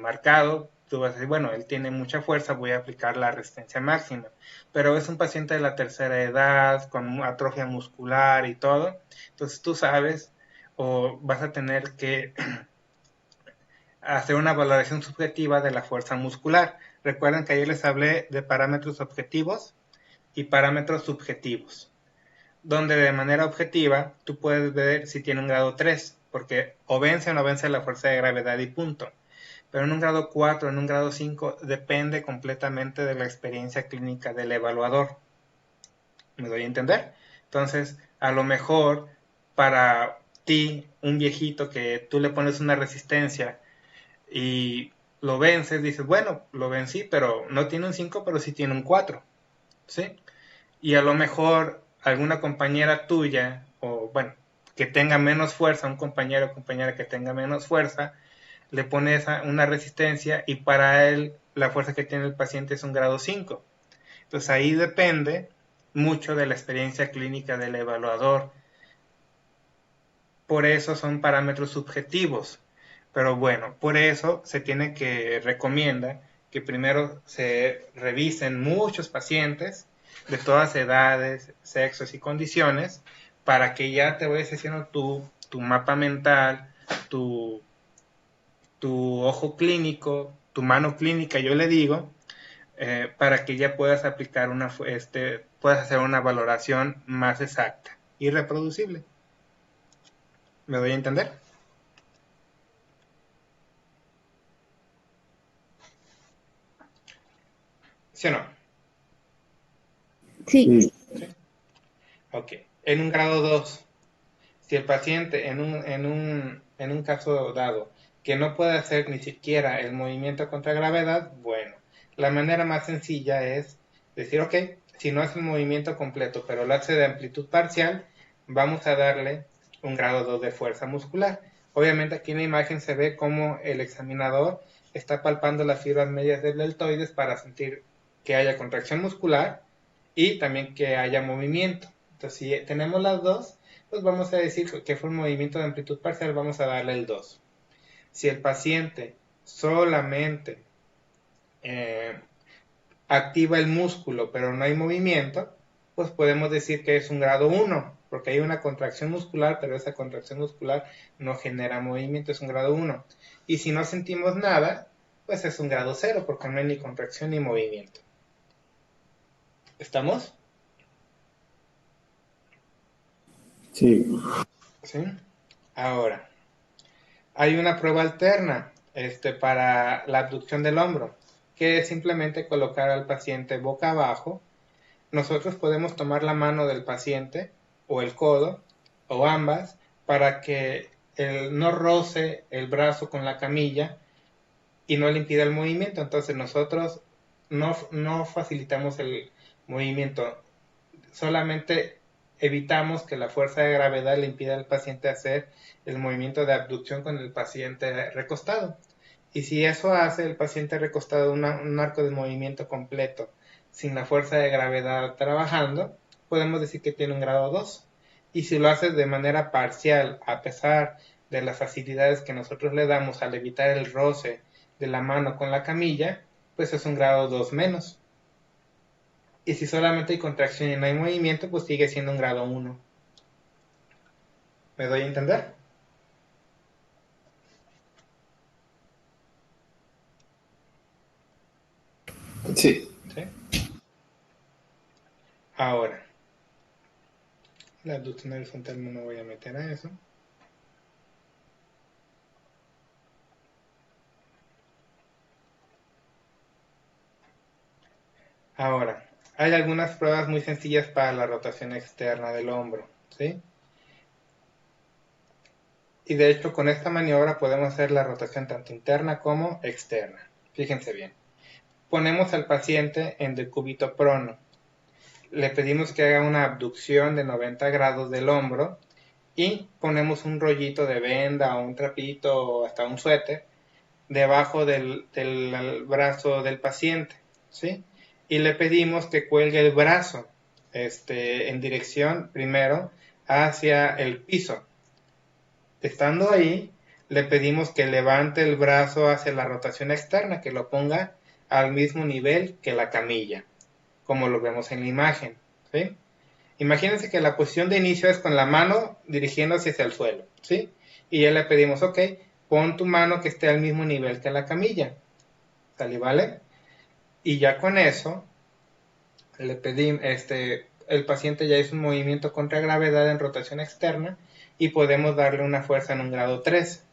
marcado, tú vas a decir, bueno, él tiene mucha fuerza, voy a aplicar la resistencia máxima. Pero es un paciente de la tercera edad, con atrofia muscular y todo, entonces tú sabes o vas a tener que hacer una valoración subjetiva de la fuerza muscular. Recuerden que ayer les hablé de parámetros objetivos, y parámetros subjetivos, donde de manera objetiva tú puedes ver si tiene un grado 3, porque o vence o no vence la fuerza de gravedad y punto. Pero en un grado 4, en un grado 5, depende completamente de la experiencia clínica del evaluador. ¿Me doy a entender? Entonces, a lo mejor para ti, un viejito que tú le pones una resistencia y lo vences, dices, bueno, lo vencí, pero no tiene un 5, pero sí tiene un 4, ¿sí? Y a lo mejor alguna compañera tuya, o bueno, que tenga menos fuerza, un compañero o compañera que tenga menos fuerza, le pones una resistencia y para él la fuerza que tiene el paciente es un grado 5. Entonces ahí depende mucho de la experiencia clínica del evaluador. Por eso son parámetros subjetivos. Pero bueno, por eso se tiene que recomienda que primero se revisen muchos pacientes de todas edades, sexos y condiciones para que ya te vayas haciendo tu mapa mental, tu ojo clínico, tu mano clínica, yo le digo, para que ya puedas aplicar puedas hacer una valoración más exacta y reproducible. ¿Me doy a entender? ¿Sí o no? Sí. ¿Sí? Ok. En un grado 2, si el paciente en un caso dado que no puede hacer ni siquiera el movimiento contra gravedad, bueno, la manera más sencilla es decir, ok, si no hace el movimiento completo, pero lo hace de amplitud parcial, vamos a darle un grado 2 de fuerza muscular. Obviamente aquí en la imagen se ve cómo el examinador está palpando las fibras medias del deltoides para sentir que haya contracción muscular y también que haya movimiento. Entonces, si tenemos las dos, pues vamos a decir que fue un movimiento de amplitud parcial, vamos a darle el 2. Si el paciente solamente activa el músculo, pero no hay movimiento, pues podemos decir que es un grado 1, porque hay una contracción muscular, pero esa contracción muscular no genera movimiento, es un grado 1. Y si no sentimos nada, pues es un grado 0, porque no hay ni contracción ni movimiento. ¿Estamos? Sí. ¿Sí? Ahora, hay una prueba alterna para la abducción del hombro, que es simplemente colocar al paciente boca abajo. Nosotros podemos tomar la mano del paciente o el codo o ambas para que no roce el brazo con la camilla y no le impida el movimiento. Entonces nosotros no facilitamos el movimiento, solamente evitamos que la fuerza de gravedad le impida al paciente hacer el movimiento de abducción con el paciente recostado. Y si eso hace el paciente recostado un arco de movimiento completo sin la fuerza de gravedad trabajando, podemos decir que tiene un grado 2. Y si lo hace de manera parcial, a pesar de las facilidades que nosotros le damos al evitar el roce de la mano con la camilla, pues es un grado 2 menos. Y si solamente hay contracción y no hay movimiento, pues sigue siendo un grado 1. ¿Me doy a entender? Sí. ¿Sí? Ahora, la abducción horizontal no me voy a meter a eso. Ahora, hay algunas pruebas muy sencillas para la rotación externa del hombro, ¿sí? Y de hecho con esta maniobra podemos hacer la rotación tanto interna como externa. Fíjense bien. Ponemos al paciente en decúbito prono. Le pedimos que haga una abducción de 90 grados del hombro y ponemos un rollito de venda o un trapito o hasta un suéter debajo del brazo del paciente, ¿sí? Y le pedimos que cuelgue el brazo en dirección primero hacia el piso. Estando ahí, le pedimos que levante el brazo hacia la rotación externa, que lo ponga al mismo nivel que la camilla, como lo vemos en la imagen, ¿sí? Imagínense que la posición de inicio es con la mano dirigiéndose hacia el suelo, ¿sí? Y ya le pedimos, ok, pon tu mano que esté al mismo nivel que la camilla, ¿sale? ¿Vale? Y ya con eso, le pedimos, el paciente ya hizo un movimiento contra gravedad en rotación externa y podemos darle una fuerza en un grado 3.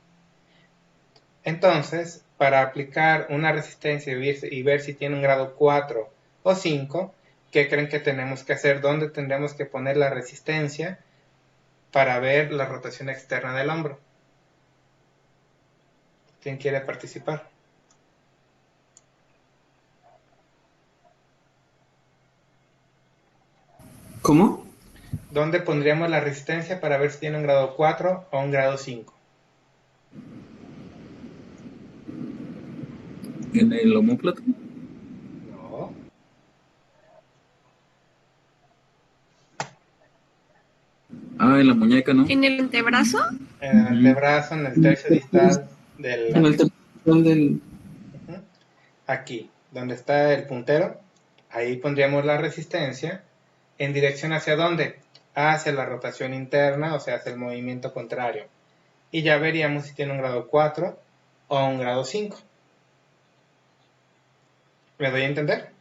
Entonces, para aplicar una resistencia y ver si tiene un grado 4 o 5, ¿qué creen que tenemos que hacer? ¿Dónde tendremos que poner la resistencia para ver la rotación externa del hombro? ¿Quién quiere participar? ¿Cómo? ¿Dónde pondríamos la resistencia para ver si tiene un grado 4 o un grado 5? ¿En el omóplato? No. Ah, en la muñeca, ¿no? ¿En el antebrazo? En el antebrazo, en el tercio distal del... En el tercio del... Aquí, donde está el puntero, ahí pondríamos la resistencia. ¿En dirección hacia dónde? Hacia la rotación interna, o sea, hacia el movimiento contrario. Y ya veríamos si tiene un grado 4 o un grado 5. ¿Me doy a entender?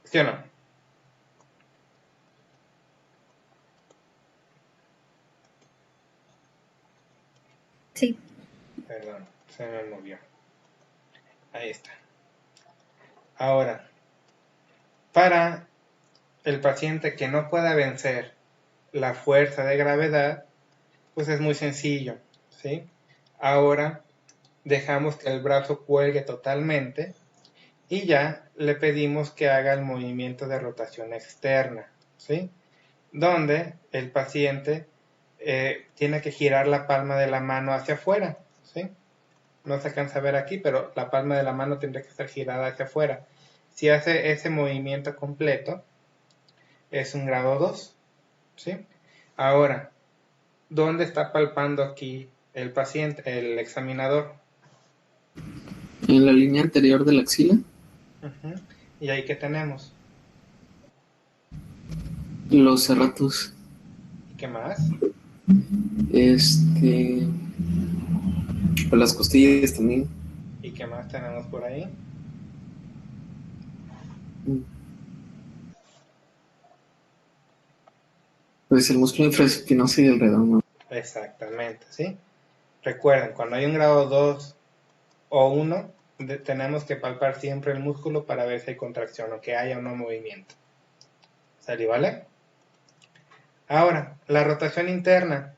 ¿Sí o no? Sí. Perdón, se me movió. Ahí está. Ahora, para el paciente que no pueda vencer la fuerza de gravedad, pues es muy sencillo, ¿sí? Ahora dejamos que el brazo cuelgue totalmente y ya le pedimos que haga el movimiento de rotación externa, ¿sí? Donde el paciente tiene que girar la palma de la mano hacia afuera, ¿sí? No se alcanza a ver aquí, pero la palma de la mano tendría que estar girada hacia afuera. Si hace ese movimiento completo, es un grado 2, ¿sí? Ahora, ¿dónde está palpando aquí el paciente, el examinador? En la línea anterior de la axila. ¿Y ahí qué tenemos? Los serratus. ¿Y qué más? Pues las costillas también. ¿Y qué más tenemos por ahí? Pues el músculo infraespinoso y el redondo. Exactamente, ¿sí? Recuerden, cuando hay un grado 2 o 1, tenemos que palpar siempre el músculo para ver si hay contracción o que haya o no movimiento. ¿Sale, vale? Ahora, la rotación interna,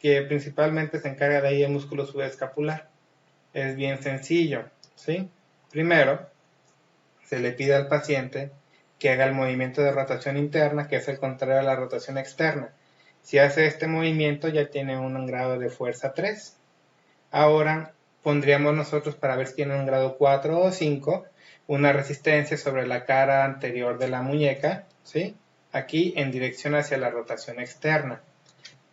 que principalmente se encarga de ahí el músculo subescapular. Es bien sencillo, ¿sí? Primero, se le pide al paciente que haga el movimiento de rotación interna, que es el contrario a la rotación externa. Si hace este movimiento ya tiene un grado de fuerza 3. Ahora pondríamos nosotros, para ver si tiene un grado 4 o 5, una resistencia sobre la cara anterior de la muñeca, ¿sí? Aquí en dirección hacia la rotación externa,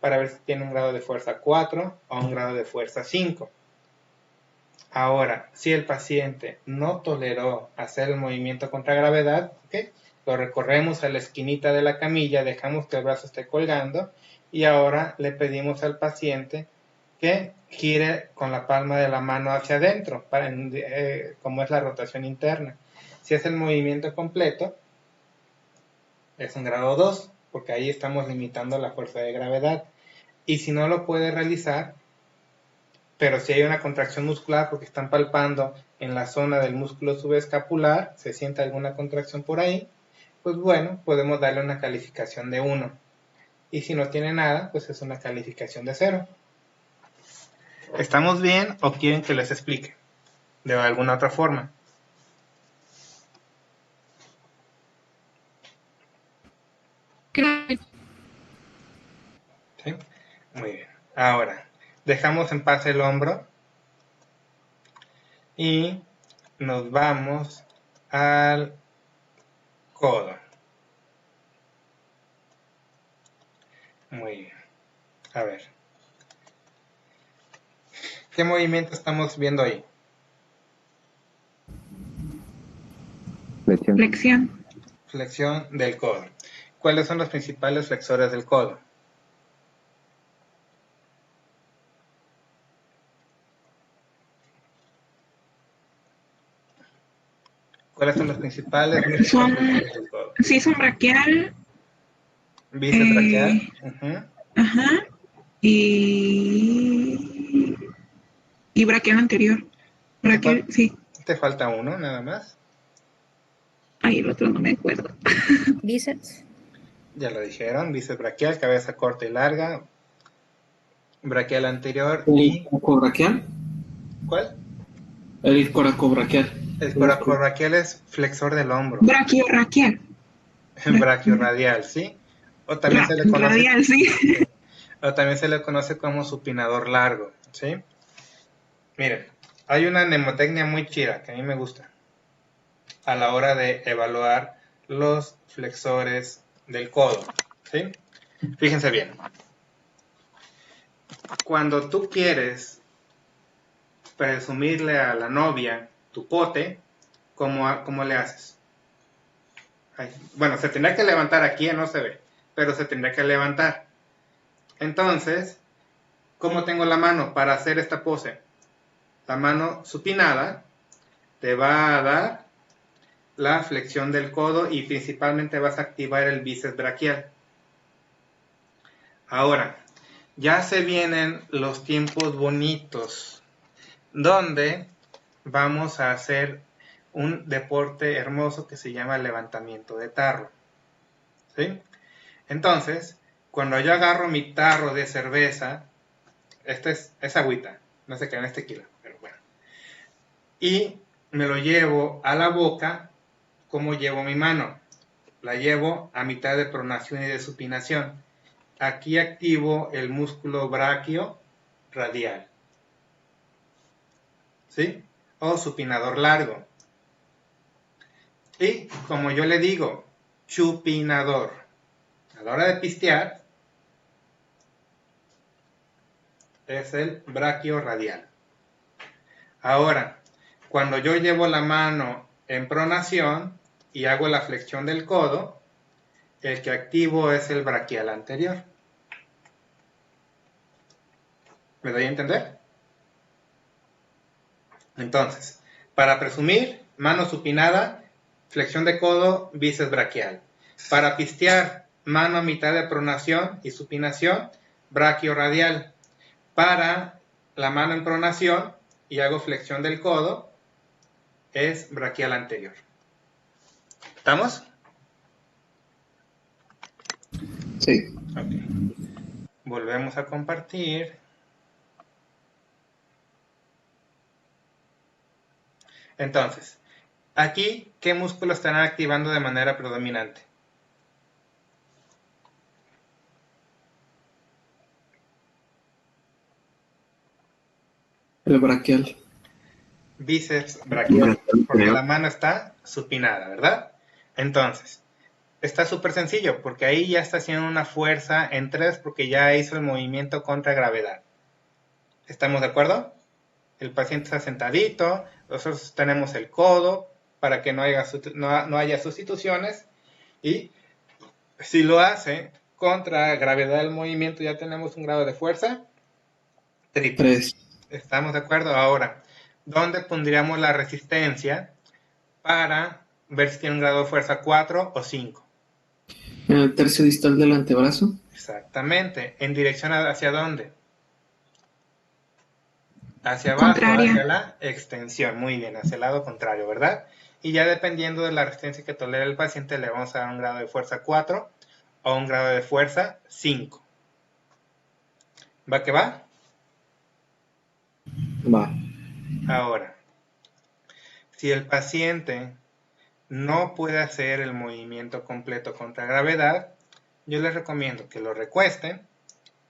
para ver si tiene un grado de fuerza 4 o un grado de fuerza 5. Ahora, si el paciente no toleró hacer el movimiento contra gravedad, ¿okay? Lo recorremos a la esquinita de la camilla, dejamos que el brazo esté colgando y ahora le pedimos al paciente que gire con la palma de la mano hacia adentro, como es la rotación interna. Si es el movimiento completo, es un grado 2, porque ahí estamos limitando la fuerza de gravedad. Y si no lo puede realizar, pero si hay una contracción muscular porque están palpando en la zona del músculo subescapular, se siente alguna contracción por ahí, pues bueno, podemos darle una calificación de 1. Y si no tiene nada, pues es una calificación de 0. ¿Estamos bien o quieren que les explique de alguna otra forma? ¿Sí? Muy bien. Ahora, dejamos en paz el hombro y nos vamos al codo. Muy bien. A ver. ¿Qué movimiento estamos viendo ahí? Flexión. Flexión del codo. ¿Cuáles son los principales flexores del codo? ¿Cuáles son los principales? Sí, son braquial. Bíceps braquial. Ajá. Y braquial anterior. Braquial, sí. Te falta uno, nada más. Ay, el otro no me acuerdo. Bíceps. Ya lo dijeron, bíceps braquial, cabeza corta y larga. Braquial anterior y... ¿Coracobraquial? ¿Cuál? El coracobraquial. El coracobraquial es flexor del hombro. Braquiorraquial. Brachiorradial, ¿sí? O también se le conoce... Radial, sí. O también se le conoce como supinador largo, ¿sí? Miren, hay una mnemotecnia muy chida que a mí me gusta a la hora de evaluar los flexores del codo, ¿sí? Fíjense bien. Cuando tú quieres presumirle a la novia tu pote, ¿cómo le haces? Ay, bueno, se tendría que levantar aquí, no se ve, pero se tendría que levantar. Entonces, ¿cómo tengo la mano para hacer esta pose? La mano supinada te va a dar la flexión del codo y principalmente vas a activar el bíceps braquial. Ahora, ya se vienen los tiempos bonitos, donde vamos a hacer un deporte hermoso que se llama levantamiento de tarro, ¿sí? Entonces, cuando yo agarro mi tarro de cerveza, es agüita, no sé qué en este kilo, pero bueno, y me lo llevo a la boca, ¿cómo llevo mi mano? La llevo a mitad de pronación y de supinación. Aquí activo el músculo braquio radial, ¿sí? O supinador largo. Y como yo le digo, chupinador. A la hora de pistear, es el braquio radial. Ahora, cuando yo llevo la mano en pronación y hago la flexión del codo, el que activo es el braquial anterior. ¿Me doy a entender? Entonces, para presumir, mano supinada, flexión de codo, bíceps braquial. Para pistear, mano a mitad de pronación y supinación, braquio radial. Para la mano en pronación y hago flexión del codo, es braquial anterior. ¿Estamos? Sí. Okay. Volvemos a compartir. Entonces, aquí, ¿qué músculos estarán activando de manera predominante? El braquial. Bíceps braquial, porque la mano está supinada, ¿verdad? Entonces, está súper sencillo, porque ahí ya está haciendo una fuerza en 3, porque ya hizo el movimiento contra gravedad. ¿Estamos de acuerdo? El paciente está sentadito, nosotros tenemos el codo para que no haya sustituciones, y si lo hace contra gravedad del movimiento ya tenemos un grado de fuerza 3. ¿Estamos de acuerdo? Ahora, ¿dónde pondríamos la resistencia para ver si tiene un grado de fuerza 4 o 5? En el tercio distal del antebrazo. Exactamente. ¿En dirección hacia dónde? Hacia abajo, Contraria. hacia la extensión. Muy bien, hacia el lado contrario, ¿verdad? Y ya dependiendo de la resistencia que tolera el paciente, le vamos a dar un grado de fuerza 4 o un grado de fuerza 5. ¿Va que va? Va. Ahora, si el paciente no puede hacer el movimiento completo contra gravedad, yo les recomiendo que lo recuesten,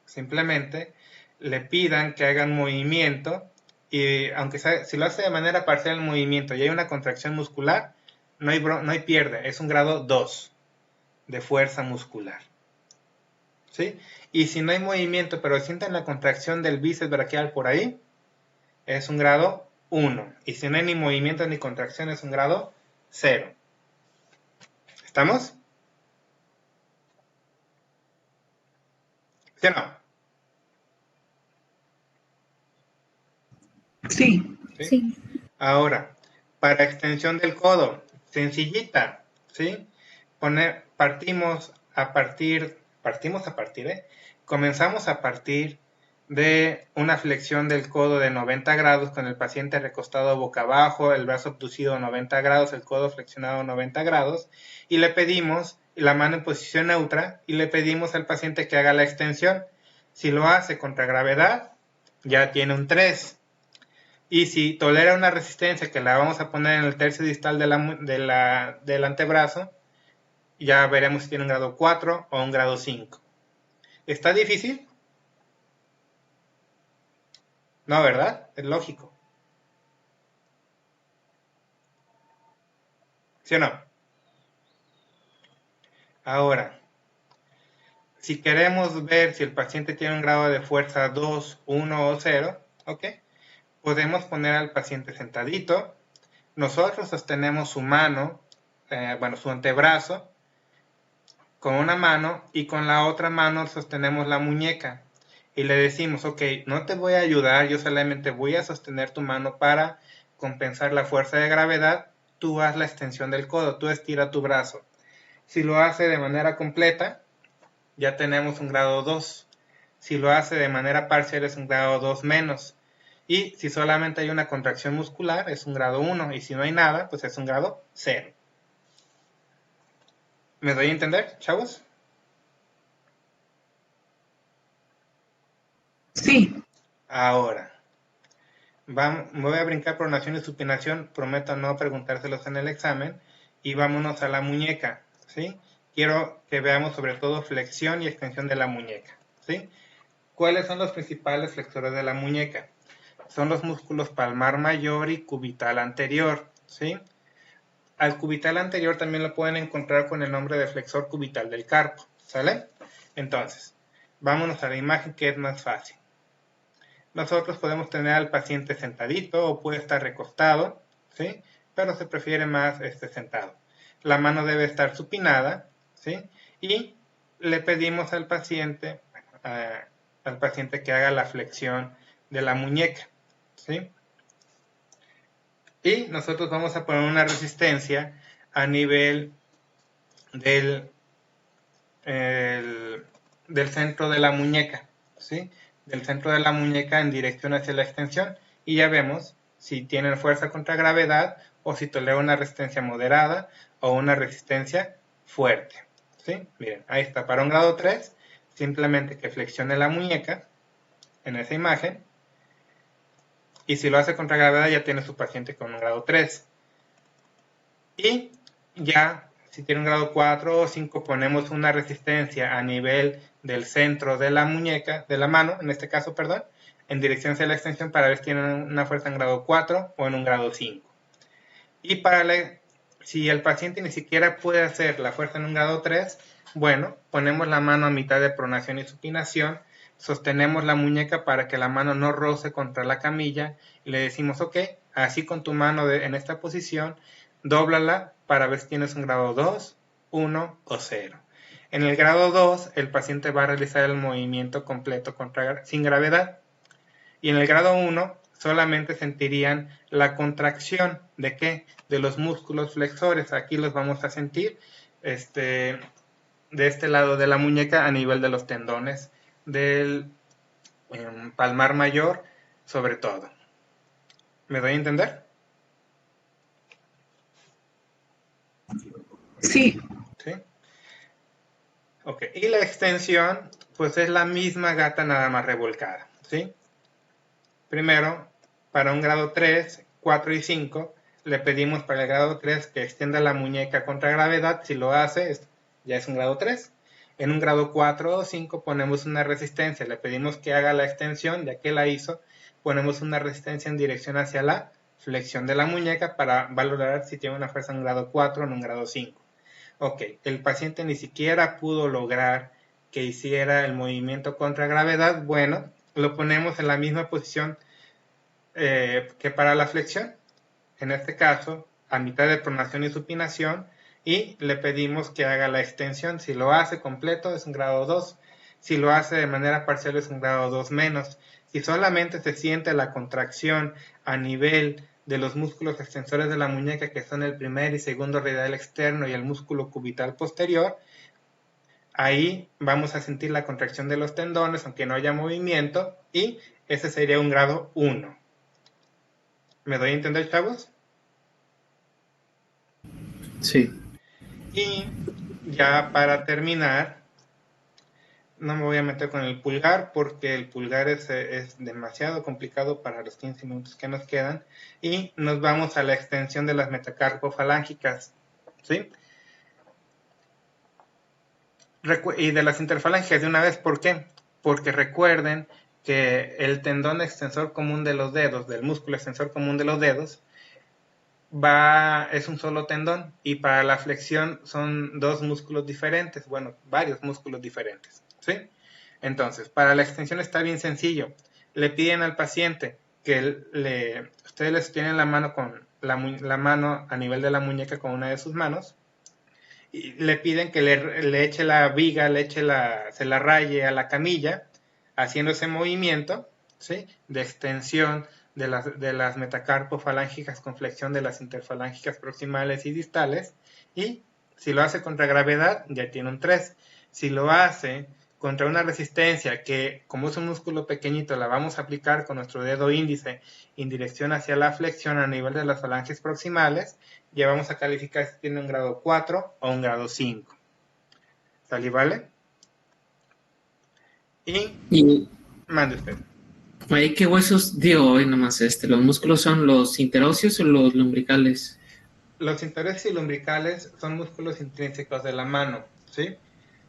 simplemente le pidan que hagan movimiento, y aunque si lo hace de manera parcial el movimiento y hay una contracción muscular, no hay pierde, es un grado 2 de fuerza muscular, ¿sí? Y si no hay movimiento, pero sienten la contracción del bíceps braquial por ahí, es un grado 1. Y si no hay ni movimiento ni contracción, es un grado 0. ¿Estamos? ¿Sí o no? Sí. ¿Sí? Ahora, para extensión del codo, sencillita, ¿sí? Comenzamos a partir de una flexión del codo de 90 grados con el paciente recostado boca abajo, el brazo abducido 90 grados, el codo flexionado 90 grados, y le pedimos la mano en posición neutra y le pedimos al paciente que haga la extensión. Si lo hace contra gravedad, ya tiene un 3. Y si tolera una resistencia que la vamos a poner en el tercio distal del antebrazo, ya veremos si tiene un grado 4 o un grado 5. ¿Está difícil? No, ¿verdad? Es lógico. ¿Sí o no? Ahora, si queremos ver si el paciente tiene un grado de fuerza 2, 1 o 0, ¿ok? Podemos poner al paciente sentadito. Nosotros sostenemos su mano, su antebrazo, con una mano y con la otra mano sostenemos la muñeca. Y le decimos, ok, no te voy a ayudar, yo solamente voy a sostener tu mano para compensar la fuerza de gravedad. Tú haz la extensión del codo, tú estira tu brazo. Si lo hace de manera completa, ya tenemos un grado 2. Si lo hace de manera parcial, es un grado 2 menos. Y si solamente hay una contracción muscular, es un grado 1. Y si no hay nada, pues es un grado 0. ¿Me doy a entender, chavos? Sí. Ahora, voy a brincar pronación y supinación. Prometo no preguntárselos en el examen. Y vámonos a la muñeca, ¿sí? Quiero que veamos sobre todo flexión y extensión de la muñeca, ¿sí? ¿Cuáles son los principales flexores de la muñeca? Son los músculos palmar mayor y cubital anterior, ¿sí? Al cubital anterior también lo pueden encontrar con el nombre de flexor cubital del carpo, ¿sale? Entonces, vámonos a la imagen que es más fácil. Nosotros podemos tener al paciente sentadito o puede estar recostado, ¿sí? Pero se prefiere más sentado. La mano debe estar supinada, ¿sí? Y le pedimos al paciente que haga la flexión de la muñeca, ¿sí? Y nosotros vamos a poner una resistencia a nivel del centro de la muñeca, ¿sí? Del centro de la muñeca en dirección hacia la extensión. Y ya vemos si tienen fuerza contra gravedad o si tolera una resistencia moderada o una resistencia fuerte, ¿sí? Miren, ahí está. Para un grado 3, simplemente que flexione la muñeca en esa imagen. Y si lo hace contra gravedad, ya tiene su paciente con un grado 3. Y ya, si tiene un grado 4 o 5, ponemos una resistencia a nivel del centro de la muñeca, de la mano, en este caso, perdón, en dirección hacia la extensión para ver si tiene una fuerza en grado 4 o en un grado 5. Y si el paciente ni siquiera puede hacer la fuerza en un grado 3, bueno, ponemos la mano a mitad de pronación y supinación, sostenemos la muñeca para que la mano no roce contra la camilla y le decimos, ok, así con tu mano en esta posición, dóblala para ver si tienes un grado 2, 1 o 0. En el grado 2, el paciente va a realizar el movimiento completo sin gravedad. Y en el grado 1, solamente sentirían la contracción ¿de qué? De los músculos flexores. Aquí los vamos a sentir de este lado de la muñeca a nivel de los tendones del palmar mayor, sobre todo. ¿Me doy a entender? Sí. ¿Sí? Ok. Y la extensión, pues es la misma gata nada más revolcada, ¿sí? Primero, para un grado 3, 4 y 5, le pedimos para el grado 3 que extienda la muñeca contra gravedad. Si lo hace, ya es un grado 3. En un grado 4 o 5 ponemos una resistencia. Le pedimos que haga la extensión, ya que la hizo, ponemos una resistencia en dirección hacia la flexión de la muñeca para valorar si tiene una fuerza en un grado 4 o en un grado 5. Ok, el paciente ni siquiera pudo lograr que hiciera el movimiento contra gravedad. Bueno, lo ponemos en la misma posición que para la flexión. En este caso, a mitad de pronación y supinación, y le pedimos que haga la extensión. Si lo hace completo es un grado 2. Si lo hace de manera parcial es un grado 2 menos. Si solamente se siente la contracción a nivel de los músculos extensores de la muñeca, que son el primer y segundo radial externo y el músculo cubital posterior, ahí vamos a sentir la contracción de los tendones, aunque no haya movimiento, y ese sería un grado 1. ¿Me doy a entender, chavos? Sí. Y ya para terminar, no me voy a meter con el pulgar porque el pulgar es demasiado complicado para los 15 minutos que nos quedan, y nos vamos a la extensión de las metacarpofalángicas, ¿sí? Y de las interfalángicas de una vez, ¿por qué? Porque recuerden que el tendón extensor común de los dedos, del músculo extensor común de los dedos, es un solo tendón, y para la flexión son dos músculos diferentes, bueno, varios músculos diferentes, ¿sí? Entonces, para la extensión está bien sencillo. Le piden al paciente que ustedes les tienen la mano con la mano a nivel de la muñeca con una de sus manos, y le piden que le eche la viga, se la raye a la camilla, haciendo ese movimiento, ¿sí?, de extensión de las metacarpofalángicas con flexión de las interfalángicas proximales y distales, y si lo hace contra gravedad, ya tiene un 3. Si lo hace contra una resistencia que, como es un músculo pequeñito, la vamos a aplicar con nuestro dedo índice en dirección hacia la flexión a nivel de las falanges proximales, ya vamos a calificar si tiene un grado 4 o un grado 5. ¿Sale, vale? Y mande usted. ¿Qué huesos dio hoy nomás ¿Los músculos son los interóseos o los lumbricales? Los interóseos y lumbricales son músculos intrínsecos de la mano, ¿sí?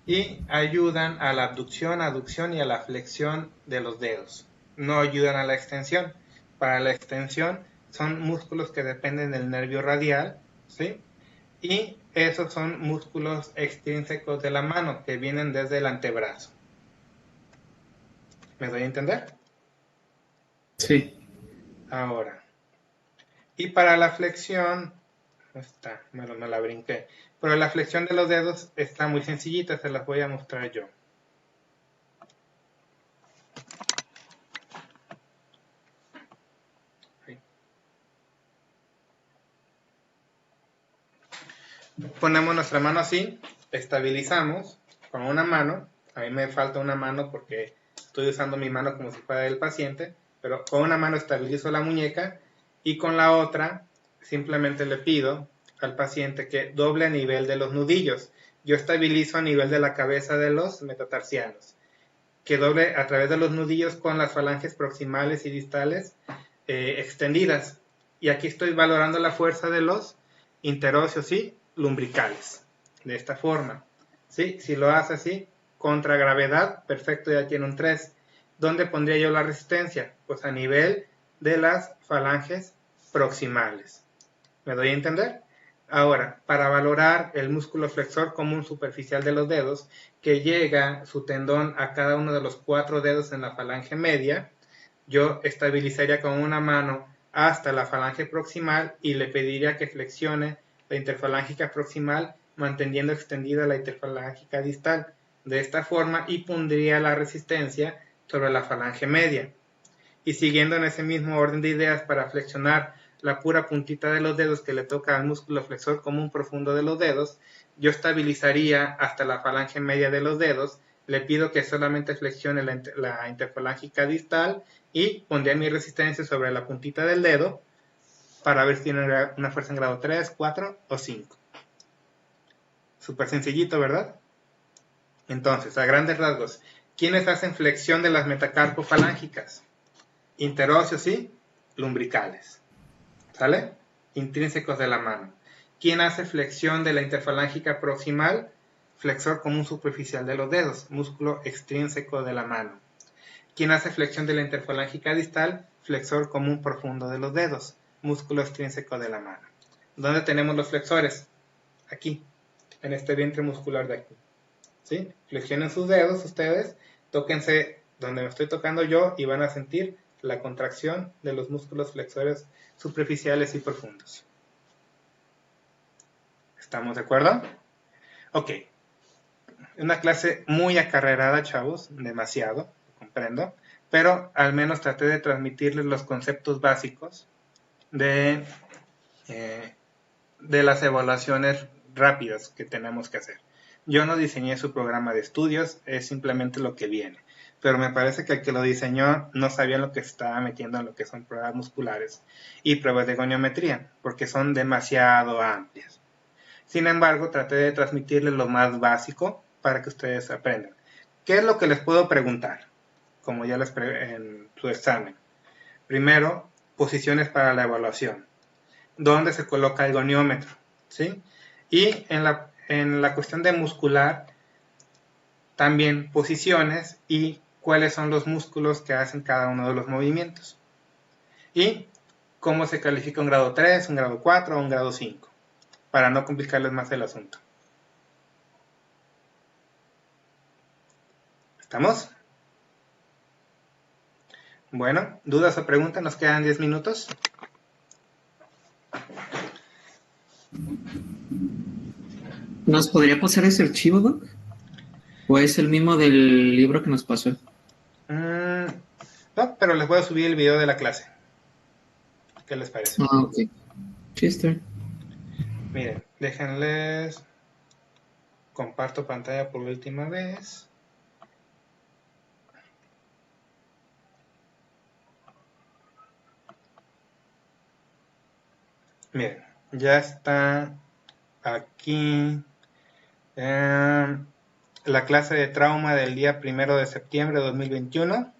Y ayudan a la abducción, aducción y a la flexión de los dedos. No ayudan a la extensión. Para la extensión son músculos que dependen del nervio radial, ¿sí? Y esos son músculos extrínsecos de la mano que vienen desde el antebrazo. ¿Me doy a entender? Sí. Ahora, y para la flexión, me la brinqué. Pero la flexión de los dedos está muy sencillita, se las voy a mostrar yo. Ahí. Ponemos nuestra mano así, estabilizamos con una mano. A mí me falta una mano porque estoy usando mi mano como si fuera el paciente, pero con una mano estabilizo la muñeca y con la otra simplemente le pido al paciente que doble a nivel de los nudillos. Yo estabilizo a nivel de la cabeza de los metatarsianos, que doble a través de los nudillos con las falanges proximales y distales extendidas. Y aquí estoy valorando la fuerza de los interóseos y lumbricales, de esta forma, ¿sí? Si lo hace así, contra gravedad, perfecto, ya tiene un 3. ¿Dónde pondría yo la resistencia? Pues a nivel de las falanges proximales. ¿Me doy a entender? Ahora, para valorar el músculo flexor común superficial de los dedos, que llega su tendón a cada uno de los 4 dedos en la falange media, yo estabilizaría con una mano hasta la falange proximal y le pediría que flexione la interfalángica proximal manteniendo extendida la interfalángica distal de esta forma, y pondría la resistencia sobre la falange media. Y siguiendo en ese mismo orden de ideas, para flexionar la pura puntita de los dedos que le toca al músculo flexor común profundo de los dedos, yo estabilizaría hasta la falange media de los dedos, le pido que solamente flexione la interfalángica distal y pondría mi resistencia sobre la puntita del dedo para ver si tiene una fuerza en grado 3, 4 o 5. Súper sencillito, ¿verdad? Entonces, a grandes rasgos, ¿quiénes hacen flexión de las metacarpofalángicas? Interóseos y lumbricales. ¿Sale? Intrínsecos de la mano. ¿Quién hace flexión de la interfalángica proximal? Flexor común superficial de los dedos, músculo extrínseco de la mano. ¿Quién hace flexión de la interfalángica distal? Flexor común profundo de los dedos, músculo extrínseco de la mano. ¿Dónde tenemos los flexores? Aquí, en este vientre muscular de aquí. ¿Sí? Flexionen sus dedos ustedes, tóquense donde me estoy tocando yo y van a sentir la contracción de los músculos flexores superficiales y profundos. ¿Estamos de acuerdo? Ok. Una clase muy acarrerada, chavos, demasiado, comprendo, pero al menos traté de transmitirles los conceptos básicos de las evaluaciones rápidas que tenemos que hacer. Yo no diseñé su programa de estudios, es simplemente lo que viene. Pero me parece que el que lo diseñó no sabía lo que estaba metiendo en lo que son pruebas musculares y pruebas de goniometría, porque son demasiado amplias. Sin embargo, traté de transmitirles lo más básico para que ustedes aprendan. ¿Qué es lo que les puedo preguntar? Como ya en su examen. Primero, posiciones para la evaluación. ¿Dónde se coloca el goniómetro? ¿Sí? Y en la cuestión de muscular, también posiciones y cuáles son los músculos que hacen cada uno de los movimientos. Y cómo se califica un grado 3, un grado 4 o un grado 5, para no complicarles más el asunto. ¿Estamos? Bueno, ¿dudas o preguntas? Nos quedan 10 minutos. ¿Nos podría pasar ese archivo, Doc? ¿O es el mismo del libro que nos pasó? No, pero les voy a subir el video de la clase. ¿Qué les parece? Ah, ok. Chiste. Miren, déjenles... Comparto pantalla por última vez. Miren, ya está aquí la clase de trauma del día 1 de septiembre de 2021.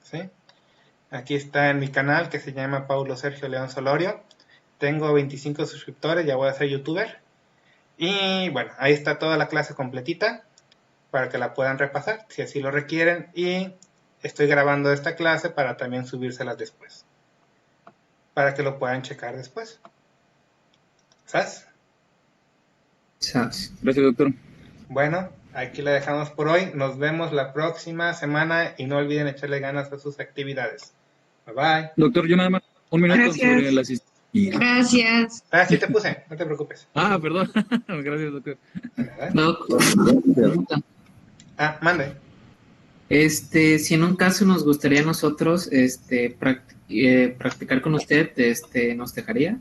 ¿Sí? Aquí está en mi canal que se llama Paulo Sergio León Solorio. Tengo 25 suscriptores, ya voy a ser youtuber. Y bueno, ahí está toda la clase completita para que la puedan repasar si así lo requieren. Y estoy grabando esta clase para también subírselas después, para que lo puedan checar después. ¿Sabes? Gracias, doctor. Bueno, aquí la dejamos por hoy. Nos vemos la próxima semana y no olviden echarle ganas a sus actividades. Bye bye. Doctor, yo nada más un minuto. Gracias. Sobre la asistencia. Gracias. Ah, sí te puse, no te preocupes. Perdón. Gracias, doctor. Doc, Mande. si en un caso nos gustaría a nosotros practicar con usted, ¿nos dejaría?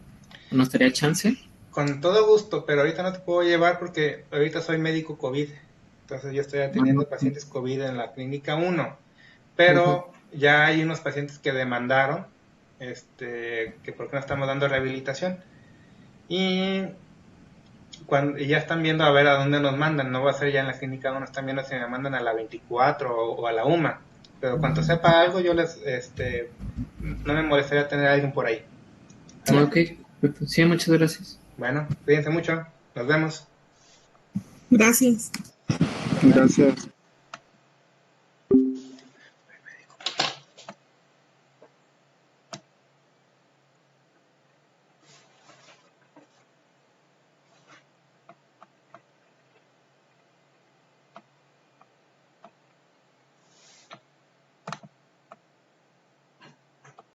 ¿Nos daría chance? Con todo gusto, pero ahorita no te puedo llevar porque ahorita soy médico COVID. Entonces yo estoy atendiendo pacientes COVID en la clínica 1. Pero ya hay unos pacientes que demandaron que por qué no estamos dando rehabilitación. Y ya están viendo a ver a dónde nos mandan. No va a ser ya en la clínica 1, están viendo si me mandan a la 24 o a la UMA. Pero cuando sepa algo, yo no me molestaría tener a alguien por ahí. ¿Vale? Ok, perfecto. Sí, muchas gracias. Bueno, cuídense mucho. Nos vemos. Gracias. Gracias.